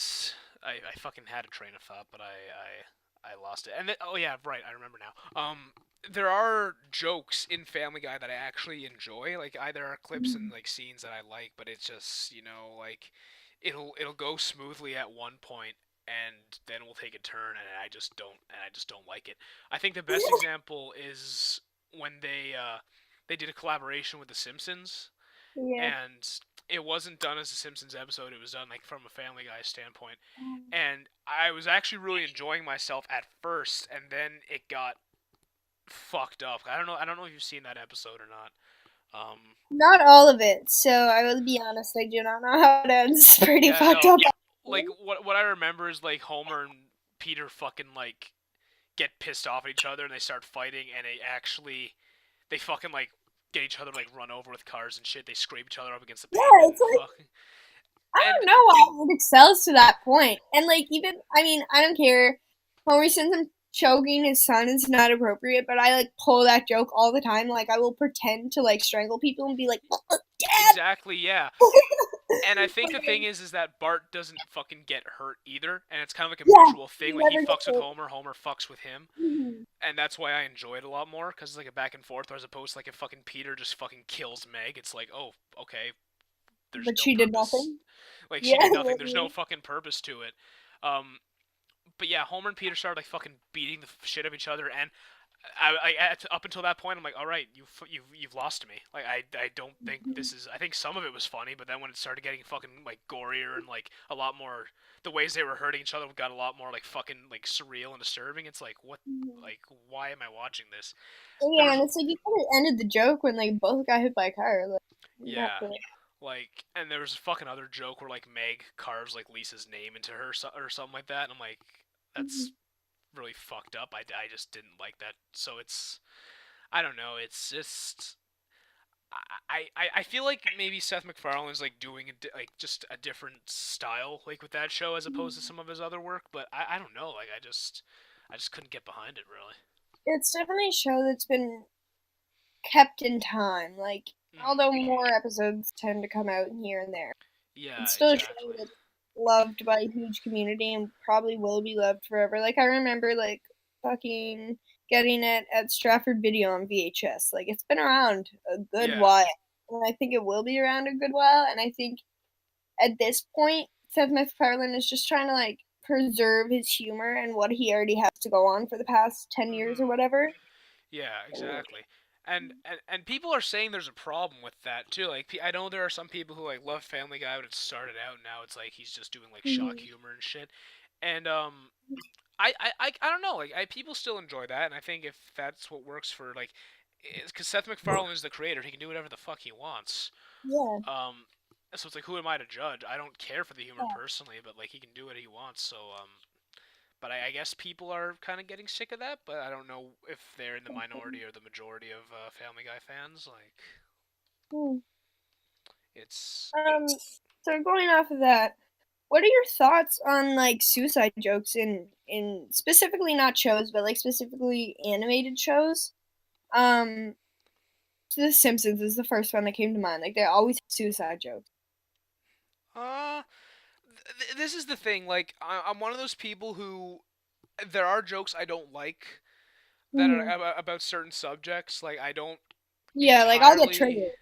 I fucking had a train of thought, but I lost it. And oh yeah, right, I remember now. There are jokes in Family Guy that I actually enjoy. Like there are clips and Mhm. like scenes that I like, but it's just like it'll go smoothly at one point and then we'll take a turn and I just don't like it. I think the best example is when they did a collaboration with The Simpsons, Yeah. and it wasn't done as a Simpsons episode. It was done like from a Family Guy standpoint, and I was actually really enjoying myself at first, and then it got fucked up. I don't know if you've seen that episode or not. Um, Not all of it, so I will be honest, I do not know how it ends. It's pretty yeah, fucked no, up. like what I remember is like Homer and Peter fucking like get pissed off at each other and they start fighting, and they fucking like get each other like run over with cars and shit. They scrape each other up against the Yeah, pavement it's and like fuck. I And don't know why it excels to that point. And like even I mean, I don't care. Homer sends him choking his son is not appropriate, but I like pull that joke all the time. Like I will pretend to like strangle people and be like, Dad. Exactly, yeah. And I think the thing is that Bart doesn't fucking get hurt either, and it's kind of like a mutual thing. Like he fucks with Homer, Homer fucks with him, and that's why I enjoy it a lot more because it's like a back and forth, as opposed to like if fucking Peter just fucking kills Meg. It's like, oh, okay, there's but no she purpose. did nothing. Like she did nothing. There's no fucking purpose to it. But yeah, Homer and Peter started like fucking beating the shit of each other, and up until that point, I'm like, all right, you've lost me. Like, I don't think this is. I think some of it was funny, but then when it started getting fucking like gorier and like a lot more, the ways they were hurting each other got a lot more like fucking like surreal and disturbing. It's like, what? Like, why am I watching this? Yeah, and it's like you could have ended the joke when they both got hit by a car. Like, yeah. Like, and there was a fucking other joke where like Meg carves like Lisa's name into her or something like that, and I'm like, that's really fucked up. I just didn't like that. So it's, I don't know. It's just, I feel like maybe Seth MacFarlane is like doing like just a different style like with that show as opposed to some of his other work. But I don't know. Like I just couldn't get behind it really. It's definitely a show that's been kept in time. Like although more episodes tend to come out here and there, yeah, it's still exactly. a show that's loved by a huge community and probably will be loved forever. Like I remember like fucking getting it at Stratford Video on VHS. Like it's been around a good while. And I think it will be around a good while. And I think at this point, Seth MacFarlane is just trying to like preserve his humor and what he already has to go on for the past 10 years or whatever. Yeah, exactly. And people are saying there's a problem with that too. Like I know there are some people who like love Family Guy, but it started out now it's like he's just doing like shock humor and shit. And I don't know. Like people still enjoy that, and I think if that's what works for like, because Seth MacFarlane is the creator, he can do whatever the fuck he wants. Yeah. So it's like, who am I to judge? I don't care for the humor personally, but like he can do what he wants. So but I guess people are kind of getting sick of that. But I don't know if they're in the minority or the majority of Family Guy fans. Like, it's So going off of that, what are your thoughts on like suicide jokes in specifically not shows, but like specifically animated shows? The Simpsons is the first one that came to mind. Like they always have suicide jokes. This is the thing. Like I'm one of those people who there are jokes I don't like that are about certain subjects. Like I don't. Yeah, like I'll get triggered.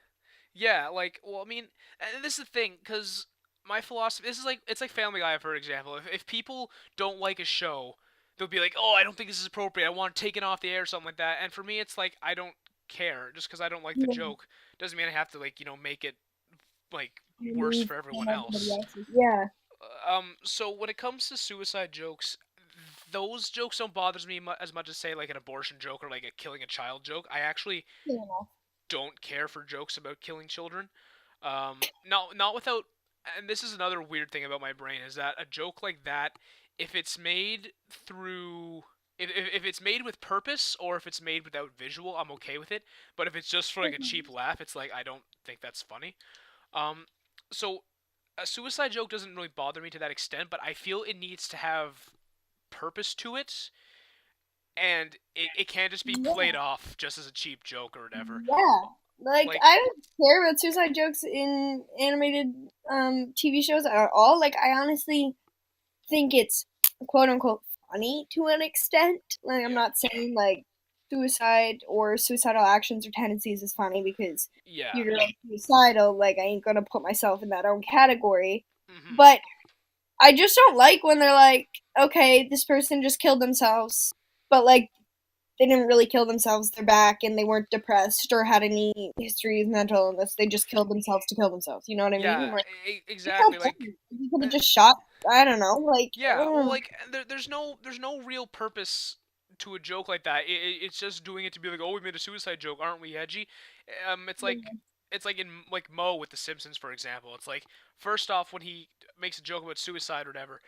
Yeah, like well, I mean, and this is the thing, because my philosophy. This is like it's like Family Guy, for example. If people don't like a show, they'll be like, oh, I don't think this is appropriate. I want it taken off the air or something like that. And for me, it's like I don't care. Just because I don't like the joke doesn't mean I have to like make it like worse for everyone else. Yeah. So when it comes to suicide jokes, those jokes don't bother me as much as say like an abortion joke or like a killing a child joke. I actually don't care for jokes about killing children. Not without. And this is another weird thing about my brain is that a joke like that, if it's made through. If it's made with purpose or if it's made without visual, I'm okay with it. But if it's just for like a cheap laugh, it's like I don't think that's funny. So a suicide joke doesn't really bother me to that extent, but I feel it needs to have purpose to it, and it can't just be played off just as a cheap joke or whatever. Yeah. Like I don't care about suicide jokes in animated TV shows at all. Like I honestly think it's quote unquote funny to an extent. Like I'm not saying like suicide or suicidal actions or tendencies is funny because you're like suicidal. Like I ain't gonna put myself in that own category. But I just don't like when they're like, okay, this person just killed themselves, but like they didn't really kill themselves. They're back and they weren't depressed or had any history of mental illness. They just killed themselves to kill themselves. You know what I mean? Yeah, exactly. Like you could have just shot. I don't know. Like well, like there's no real purpose to a joke like that. It's just doing it to be like, oh, we made a suicide joke, aren't we edgy? It's like it's like in like Moe with The Simpsons, for example. It's like first off when he makes a joke about suicide or whatever,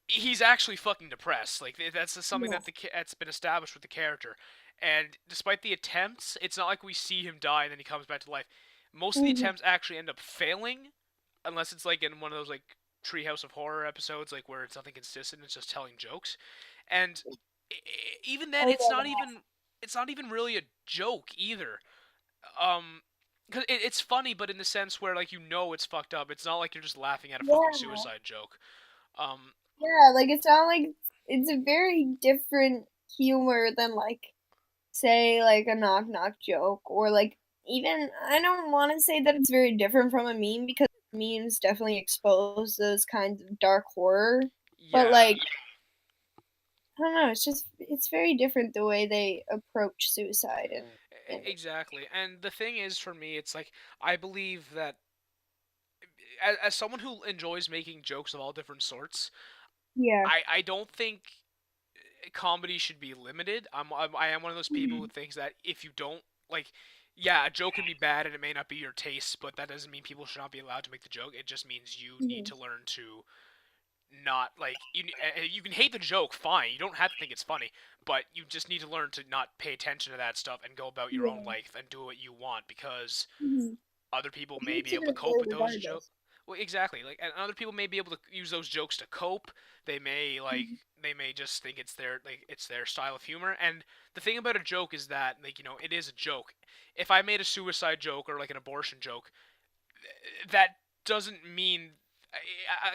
he's actually fucking depressed. Like that's something that's been established with the character. And despite the attempts, it's not like we see him die and then he comes back to life. Most of the attempts actually end up failing, unless it's like in one of those like Treehouse of Horror episodes, like where it's nothing consistent, it's just telling jokes. And even then, it's not even really a joke either. Because it's funny, but in the sense where like it's fucked up. It's not like you're just laughing at a fucking Yeah. suicide joke. Um, Yeah, like it's not like it's a very different humor than like say like a knock knock joke or like even I don't want to say that it's very different from a meme because memes definitely expose those kinds of dark horror. But yeah, like I don't know, it's very different the way they approach suicide and exactly. And the thing is, for me, it's like I believe that as someone who enjoys making jokes of all different sorts, yeah. I don't think comedy should be limited. I am one of those people who Mhm. thinks that if you don't like, yeah, a joke can be bad and it may not be your taste, but that doesn't mean people should not be allowed to make the joke. It just means you need Mhm. to learn to not like you can hate the joke, fine. You don't have to think it's funny, but you just need to learn to not pay attention to that stuff and go about your own Yeah. life and do what you want because Mhm. other people may Hate's be a able to good cope way with those jokes. regardless. Well, exactly. Like, and other people may be able to use those jokes to cope. They may Mhm. they may just think it's their style of humor. And the thing about a joke is that it is a joke. If I made a suicide joke or like an abortion joke, that doesn't mean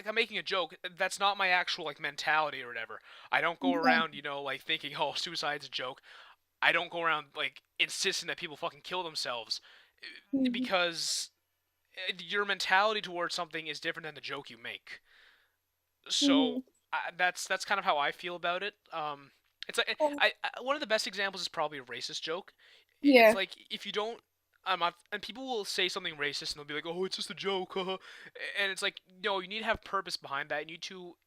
I'm making a joke. That's not my actual like mentality or whatever. I don't go Yeah. around like thinking, oh, suicide's a joke. I don't go around like insisting that people fucking kill themselves Mhm. because your mentality towards something is different than the joke you make. So Mhm. that's kind of how I feel about it. It's like one of the best examples is probably a racist joke. It's Yeah. like if you don't, and people will say something racist and they'll be like, "Oh, it's just a joke," and it's like, no, you need to have purpose behind that. You need to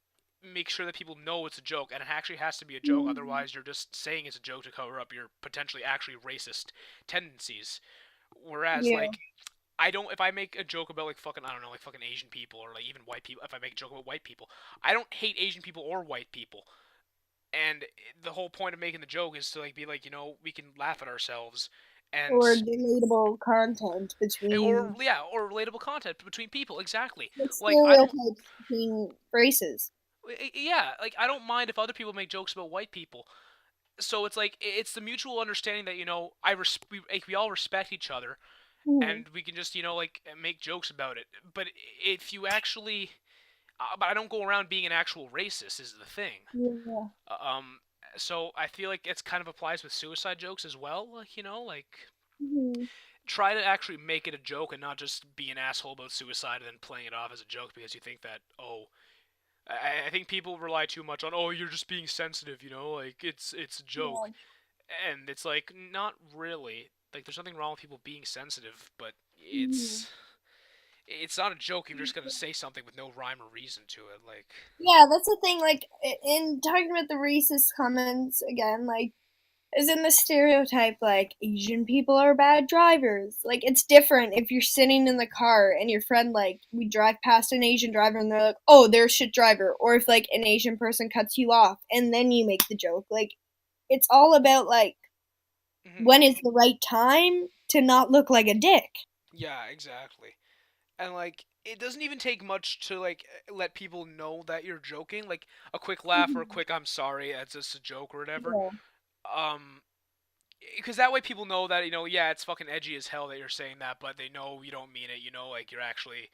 make sure that people know it's a joke, and it actually has to be a joke. Mhm. Otherwise, you're just saying it's a joke to cover up your potentially actually racist tendencies. Whereas, Yeah. like, I don't. If I make a joke about like fucking I don't know like fucking Asian people or like even white people, if I make a joke about white people, I don't hate Asian people or white people. And the whole point of making the joke is to like be like we can laugh at ourselves, and Or relatable content or between yeah or relatable content between people exactly. like Like I don't stereotypes between races. yeah like I don't mind if other people make jokes about white people. So it's like it's the mutual understanding that we all respect each other Mhm. and we can just like make jokes about it. But if you actually but I don't go around being an actual racist is the thing. Yeah. Uh, Um, so I feel like it's kind of applies with suicide jokes as well. Like like Mhm. try to actually make it a joke and not just be an asshole about suicide and then playing it off as a joke because you think that I think people rely too much on you're just being sensitive. Like it's a joke, Yeah. and it's like not really. Like there's nothing wrong with people being sensitive, but Mhm. it's not a joke. You're just gonna say something with no rhyme or reason to it. Like Yeah, that's the thing. Like, in talking about the racist comments again, like, is in the stereotype, like, Asian people are bad drivers. Like, it's different if you're sitting in the car and your friend, like, we drive past an Asian driver and they're like, oh, they're a shit driver. Or if, like, an Asian person cuts you off and then you make the joke. Like, it's all about, like, mhm. when is the right time to not look like a dick. Yeah, exactly. And like it doesn't even take much to like let people know that you're joking. Like a quick laugh or a Mhm. quick "I'm sorry," that's just a joke or whatever. Yeah. Um, because that way people know that yeah, it's fucking edgy as hell that you're saying that, but they know you don't mean it. Like you're actually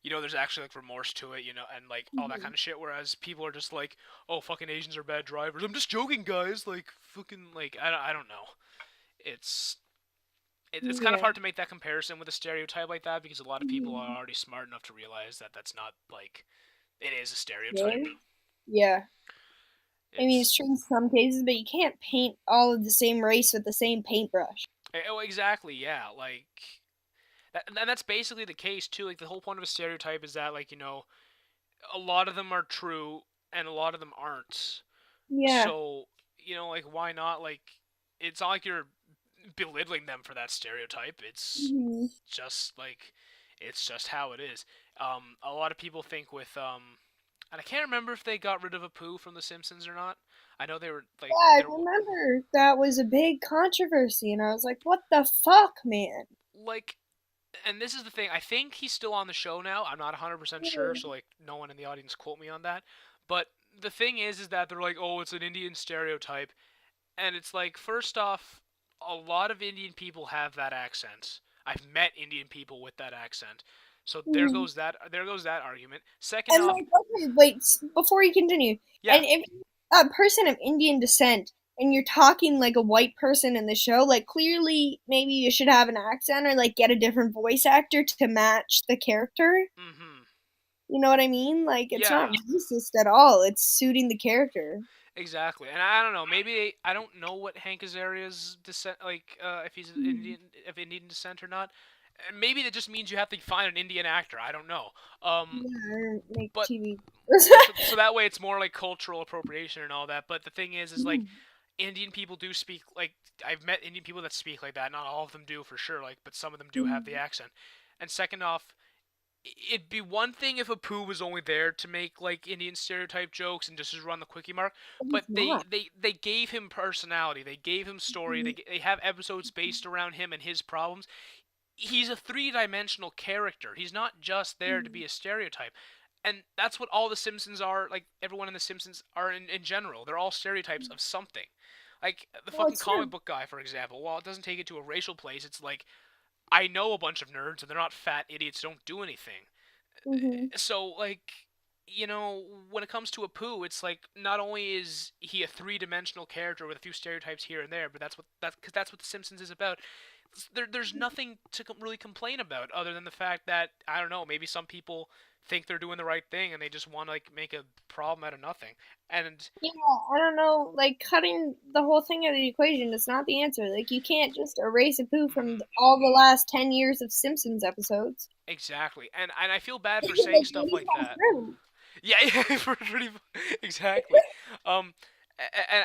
there's actually like remorse to it. And like all that Mhm. kind of shit. Whereas people are just like, oh, fucking Asians are bad drivers. I'm just joking, guys. Like fucking like I don't know. It's it's kind of Yeah. hard to make that comparison with a stereotype like that because a lot of people are Mhm. already smart enough to realize that that's not like it is a stereotype. Really? Yeah. I mean, it's It's true in some cases, but you can't paint all of the same race with the same paintbrush. oh exactly yeah like and that's basically the case too. Like the whole point of a stereotype is that like a lot of them are true and a lot of them aren't. Yeah. So like why not like it's not like you're belittling them for that stereotype. Hmm. Just like it's just how it is. A lot of people think with and I can't remember if they got rid of Apu from The Simpsons or not. I know they were like Yeah, I they're remember that was a big controversy, and I was like, what the fuck, man? like, and this is the thing. I think he's still on the show now. I'm not 100% sure, so like no one in the audience quote me on that. But the thing is that they're like, oh, it's an Indian stereotype, and it's like, first off, a lot of Indian people have that accent. I've met Indian people with that accent. So there Mm. goes that. There goes that argument. Second And off, like, okay, wait, before you continue, yeah, and if a person of Indian descent and you're talking like a white person in the show, like clearly maybe you should have an accent or like get a different voice actor to match the character. mm-hmm, You know what I mean? Like it's not yeah, racist at all. It's suiting the character. exactly. And I don't know. Maybe I don't know what Hank Azaria's descent, like, if he's Mm. Indian, of Indian descent or not. And maybe that just means you have to find an Indian actor. I don't know. Yeah, or make But TV. so that way it's more like cultural appropriation and all that. But the thing is like Indian people do speak like, I've met Indian people that speak like that. Not all of them do for sure, like, but some of them do have the accent. And second off, it'd be one thing if Apu was only there to make like Indian stereotype jokes and just run the quickie mark, but It's not. they gave him personality, they gave him story, they have episodes based around him and his problems. He's a three-dimensional character. He's not just there to be a stereotype. And that's what all the Simpsons are, like everyone in the Simpsons are in general. They're all stereotypes of something. Like the Well, fucking it's comic true. book guy, for example. While it doesn't take it to a racial place, it's like, I know a bunch of nerds and they're not fat idiots who don't do anything. Mm-hmm. So like, when it comes to Apu, it's like not only is he a three-dimensional character with a few stereotypes here and there, but that's what the Simpsons is about. There's nothing to really complain about other than the fact that, I don't know, maybe some people think they're doing the right thing and they just want to like make a problem out of nothing. And Yeah, I don't know. Like cutting the whole thing out of the equation is not the answer. Like you can't just erase a poo from mhm, all the last 10 years of Simpsons episodes. exactly. And I feel bad for saying Like stuff maybe like that's that. true. Yeah, yeah, exactly. Um,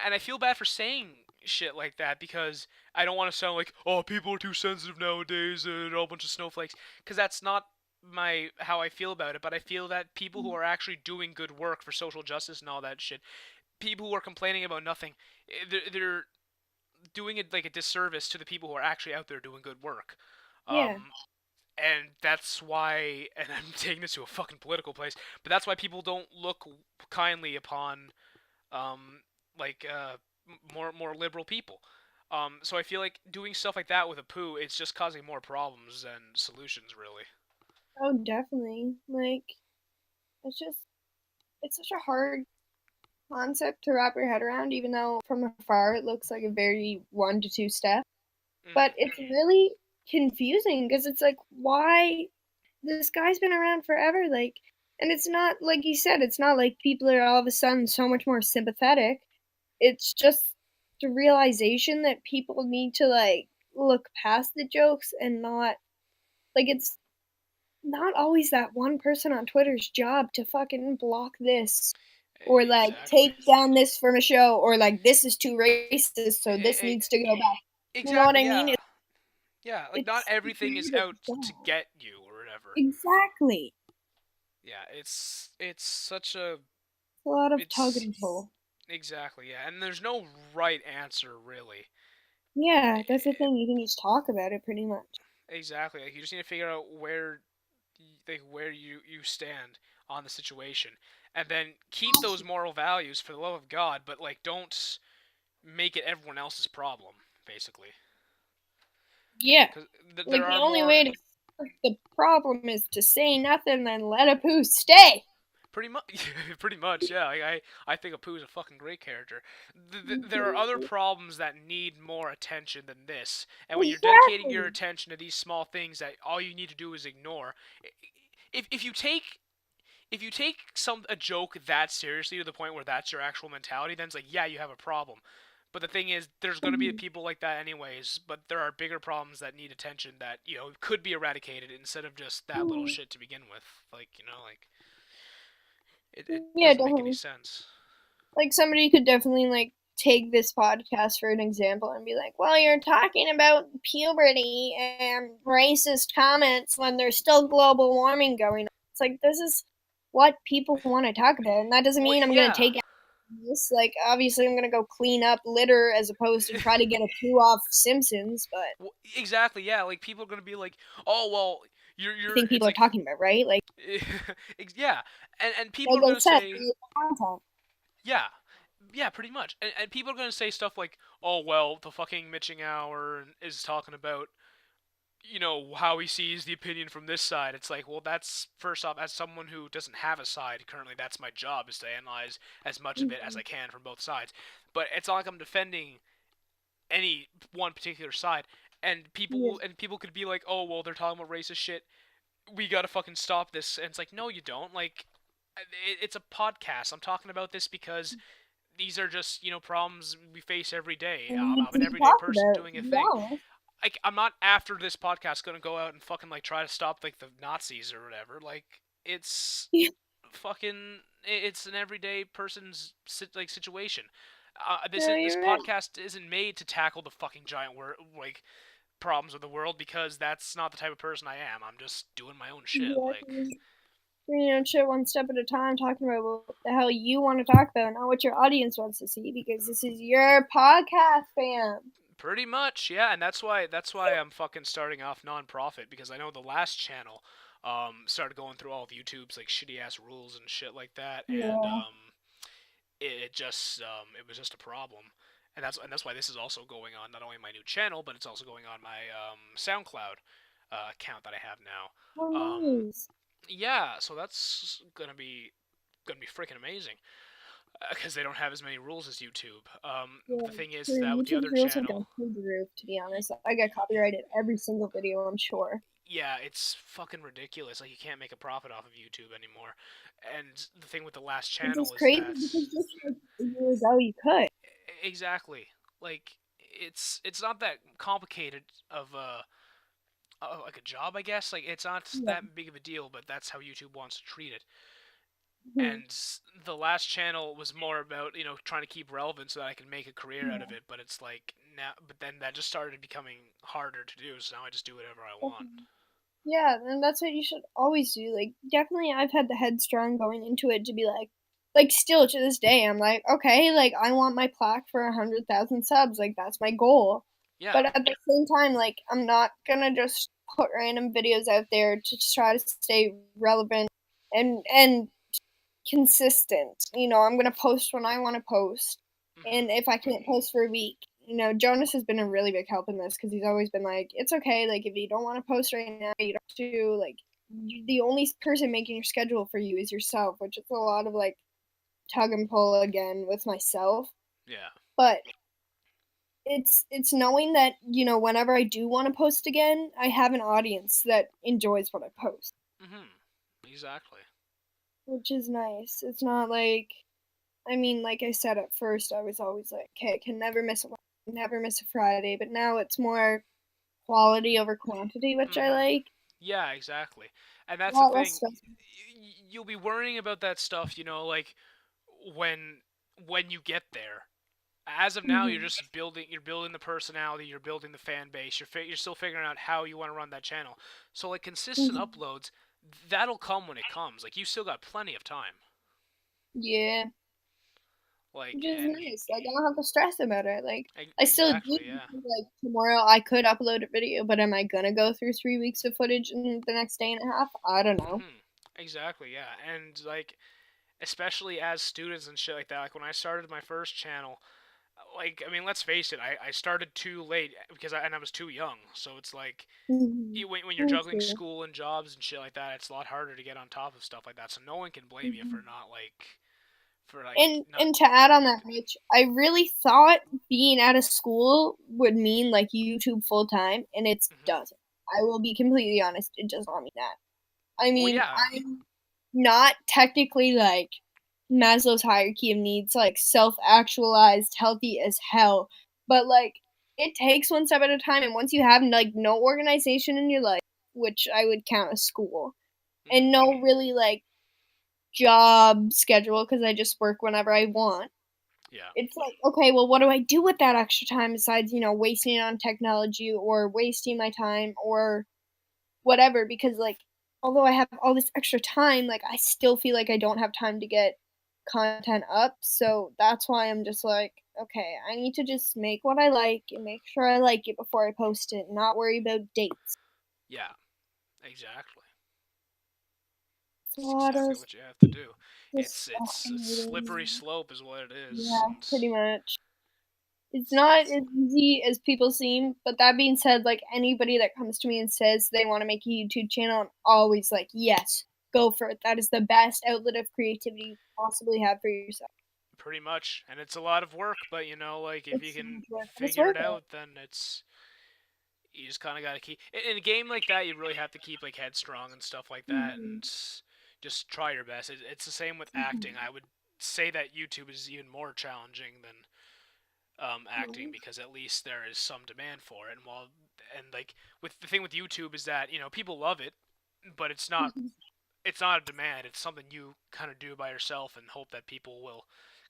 and I feel bad for saying shit like that because I don't want to sound like, oh, people are too sensitive nowadays and all a bunch of snowflakes, because that's not my how I feel about it. But I feel that people who are actually doing good work for social justice and all that shit, people who are complaining about nothing, they're doing it like a disservice to the people who are actually out there doing good work. Yeah. Um, and that's why, and I'm taking this to a fucking political place, but that's why people don't look kindly upon, um, like, more liberal people. So I feel like doing stuff like that with a poo, it's just causing more problems than solutions, really. Oh, definitely. Like it's just it's such a hard concept to wrap your head around, even though from afar it looks like a very 1 to 2 step. But Hmm. it's really confusing because it's like, why this guy's been around forever? Like, and it's not like you said, it's not like people are all of a sudden so much more sympathetic. It's just the realization that people need to like look past the jokes and not like it's not always that one person on Twitter's job to fucking block this or like Exactly. take down this from a show or like this is too racist so this E- e- needs to go back. You know what exactly. I mean? Yeah. Yeah. Like not It's everything is weird out as to that. get you or whatever. Exactly. Yeah. It's such a It's a lot of tug it's and pull. exactly, yeah. And there's no right answer really. Yeah, that's the Eh, thing. You can just talk about it pretty much. exactly. Like you just need to figure out where you stand on the situation, and then keep those moral values for the love of God, but like don't make it everyone else's problem, basically. Yeah. Because there Like the are only more. way to fix the problem is to say nothing and let a poo stay. Pretty much, pretty much, yeah. Like, I think Apu's a fucking great character. There are other Mhm. problems that need more attention than this, and when you're dedicating your Exactly. attention to these small things that all you need to do is ignore, if you take a joke that seriously to the point where that's your actual mentality, then it's like, yeah, you have a problem. But the thing is, there's going to be Mhm. people like that anyways. But there are bigger problems that need attention that could be eradicated instead of just that little Mhm. shit to begin with. Like like it Yeah, doesn't make any definitely. sense. Like somebody could definitely like take this podcast for an example and be like, "Well, you're talking about puberty and racist comments when there's still global warming going on." It's like this is what people want to talk about, and that doesn't Well, mean I'm going to yeah. take this. Like, obviously, I'm going to go clean up litter as opposed to try to get a poo off Simpsons. But Well, exactly. Yeah. Like people are gonna be like, oh well, I you're. think It's people are like, talking about, right? Like, yeah, and people like are I gonna said, say, create the content. Yeah, pretty much. And people are gonna say stuff like, "Oh well, the fucking Mitching Hour is talking about, how he sees the opinion from this side." It's like, well, that's first off, as someone who doesn't have a side currently, that's my job is to analyze as much of it as I can from both sides. But it's not like I'm defending any one particular side. And people could be like, "Oh well, they're talking about racist shit. We gotta fucking stop this." And it's like, no, you don't. Like, it's a podcast. I'm talking about this because these are just problems we face every day. And I'm need to an be everyday talked person about, doing to a be thing. honest. Like, I'm not after this podcast gonna go out and fucking like try to stop like the Nazis or whatever. Like, it's fucking it's an everyday person's situation. This No, this you're right. podcast isn't made to tackle the fucking giant like problems of the world because that's not the type of person I am. I'm just doing my own shit. Like, Exactly. Shit one step at a time, talking about what the hell you want to talk about, not what your audience wants to see, because this is your podcast, fam. pretty much, yeah, and that's why I'm fucking starting off non-profit because I know the last channel started going through all of YouTube's like shitty ass rules and shit like that, and Yeah. it was just a problem. And that's why this is also going on not only my new channel, but it's also going on my SoundCloud account that I have Oh, now. nice. Yeah, so that's gonna be freaking amazing because they don't have as many rules as YouTube. Yeah. The thing is Sure, that with the YouTube's other rules have channel, gone through the roof, to be honest. I get copyrighted every single video, I'm sure. yeah, it's fucking ridiculous. Like, you can't make a profit off of YouTube anymore. And the thing with the last Which is channel is crazy that because just like a year ago you could. exactly, like, it's not that complicated of like a job, I guess. Like, it's not Yeah. that big of a deal, but that's how YouTube wants to treat it. Mhm. And the last channel was more about trying to keep relevant so that I can make a career out Yeah. of it. But it's like now, but then that just started becoming harder to do. So now I just do whatever I want. Yeah, and that's what you should always do. Like, definitely, I've had the headstrong going into it to be like, still to this day, I'm like, okay, like, I want my plaque for 100,000 subs. Like, that's my goal. Yeah, But at the same time, like, I'm not gonna just put random videos out there to try to stay relevant and consistent. I'm gonna post when I want to post, and if I can't post for a week, Jonas has been a really big help in this because he's always been like, it's okay, like if you don't want to post right now, you don't have to. Like, the only person making your schedule for you is yourself, which is a lot of like tug and pull again with myself. yeah, But it's knowing that whenever I do want to post again, I have an audience that enjoys what I post, exactly. which is nice. It's not like, I mean, like I said at first, I was always like, okay, I can never miss a Friday. But now it's more quality over quantity, which I like. Yeah, exactly. And A that's the lot less thing. stressful. You'll be worrying about that stuff, like when you get there. As of now, you're Mm-hmm. just building the personality, you're building the fan base, you're still figuring out how you want to run that channel. So like consistent Mm-hmm. uploads, that'll come when it comes. Like, you still got plenty of time. Yeah, Like, which is and nice. Like, I don't have to stress about it. Like, I still do. exactly, yeah. Like, tomorrow I could upload a video, but am I gonna go through 3 weeks of footage in the next day and a half? I don't know. Exactly, yeah. And like, especially as students and shit like that, like when I started my first channel, like, I mean, let's face it, I started too late because I was too young. So it's like, Mm-hmm. when you're juggling school and jobs and shit like that, it's a lot harder to get on top of stuff like that. So no one can blame you Mm-hmm. for like And not. to add on that, Mitch, I really thought being out of school would mean like YouTube full time, and it doesn't. I will be completely honest; it does not mean that. I Well, mean, yeah, I'm not technically like Maslow's hierarchy of needs, like self-actualized, healthy as hell, but like it takes one step at a time. And once you have like no organization in your life, which I would count as school, and no really like job schedule because I just work whenever I want. yeah, It's like, okay, well, what do I do with that extra time besides, wasting it on technology or wasting my time or whatever? Because, like, although I have all this extra time, like, I still feel like I don't have time to get content up. So that's why I'm just like, okay, I need to just make what I like and make sure I like it before I post it, and not worry about dates. yeah, exactly. It's exactly what you have to do. It's a slippery slope, is what it is. Yeah, pretty much. It's not as easy as people seem, but that being said, like anybody that comes to me and says they want to make a YouTube channel, I'm always like, yes, go for it. That is the best outlet of creativity you possibly have for yourself. Pretty much, and it's a lot of work, but you know, like if you can It's figure worth it out, then you just kind of gotta keep in a game like that. You really have to keep like headstrong and stuff like that, and just try your best. It's the same with acting. I would say that YouTube is even more challenging than acting because at least there is some demand for it. And like with the thing with YouTube is that people love it, but it's not a demand. It's something you kind of do by yourself and hope that people will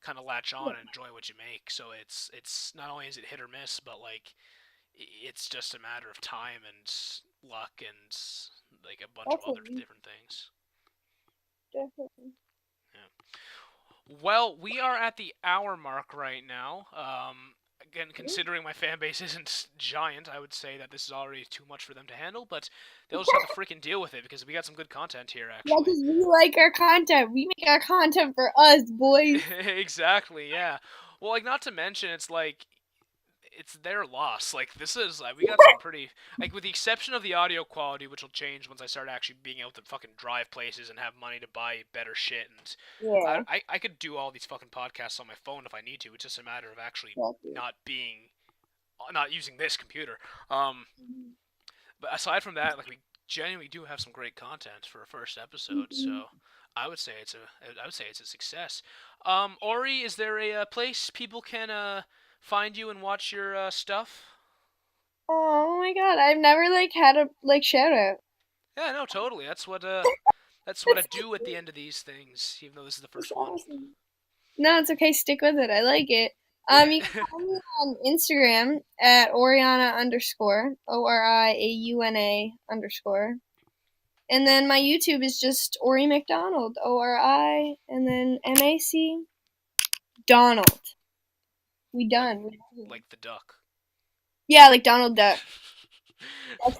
kind of latch on and enjoy what you make. So it's not only is it hit or miss, but like it's just a matter of time and luck and like a bunch of other different things. Definitely. Yeah. Well, we are at the hour mark right now. Again, considering my fan base isn't giant, I would say that this is already too much for them to handle, but they'll just have to freaking deal with it because we got some good content here, actually. Yeah, because we like our content. We make our content for us, boys. Exactly, yeah. Well, like, not to mention, it's their loss. Like, this is, we got some pretty, like, with the exception of the audio quality, which will change once I start actually being able to fucking drive places and have money to buy better shit, and I could do all these fucking podcasts on my phone if I need to. It's just a matter of actually not using this computer. But aside from that, like, we genuinely do have some great content for a first episode, so I would say it's a success. Ori, is there a place people can find you and watch your stuff? Oh my god, I've never had a shout out. Yeah, no, totally. That's what I do at the end of these things, even though this is the first one. Awesome. No, it's okay. Stick with it. I like it. You can find me on Instagram at Oriana _ ORIAUNA _. And then my YouTube is just Ori MacDonald, ORI, and then MAC Donald. We done. Like the duck. Yeah, like Donald Duck.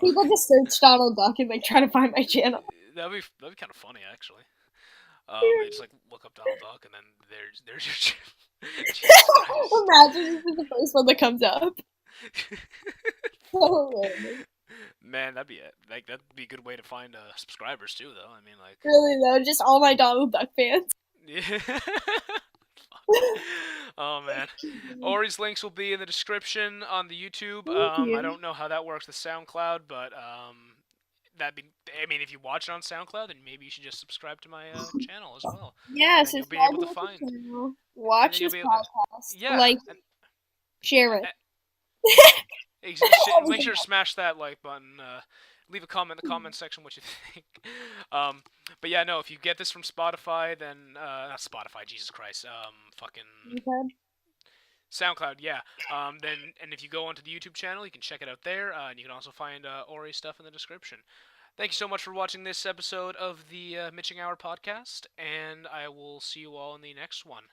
People just search Donald Duck and try to find my channel. That'd be kind of funny, actually. They just look up Donald Duck and then there's your channel. Imagine this is the first one that comes up. Man, that'd be it. That'd be a good way to find subscribers too, though. I mean, really though, just all my Donald Duck fans. Yeah. Oh man, Ori's links will be in the description on the YouTube. I don't know how that works with SoundCloud, but if you watch it on SoundCloud, then maybe you should just subscribe to my channel as well. Yeah, so you'll be able to find. Watch this podcast. Yeah. Share it. Make sure to smash that like button. Leave a comment in the comment section what you think. But yeah, no, if you get this from Spotify, then not Spotify, Jesus Christ, SoundCloud, yeah. And if you go onto the YouTube channel, you can check it out there, and you can also find Ori stuff in the description. Thank you so much for watching this episode of the Mitching Hour Podcast, and I will see you all in the next one.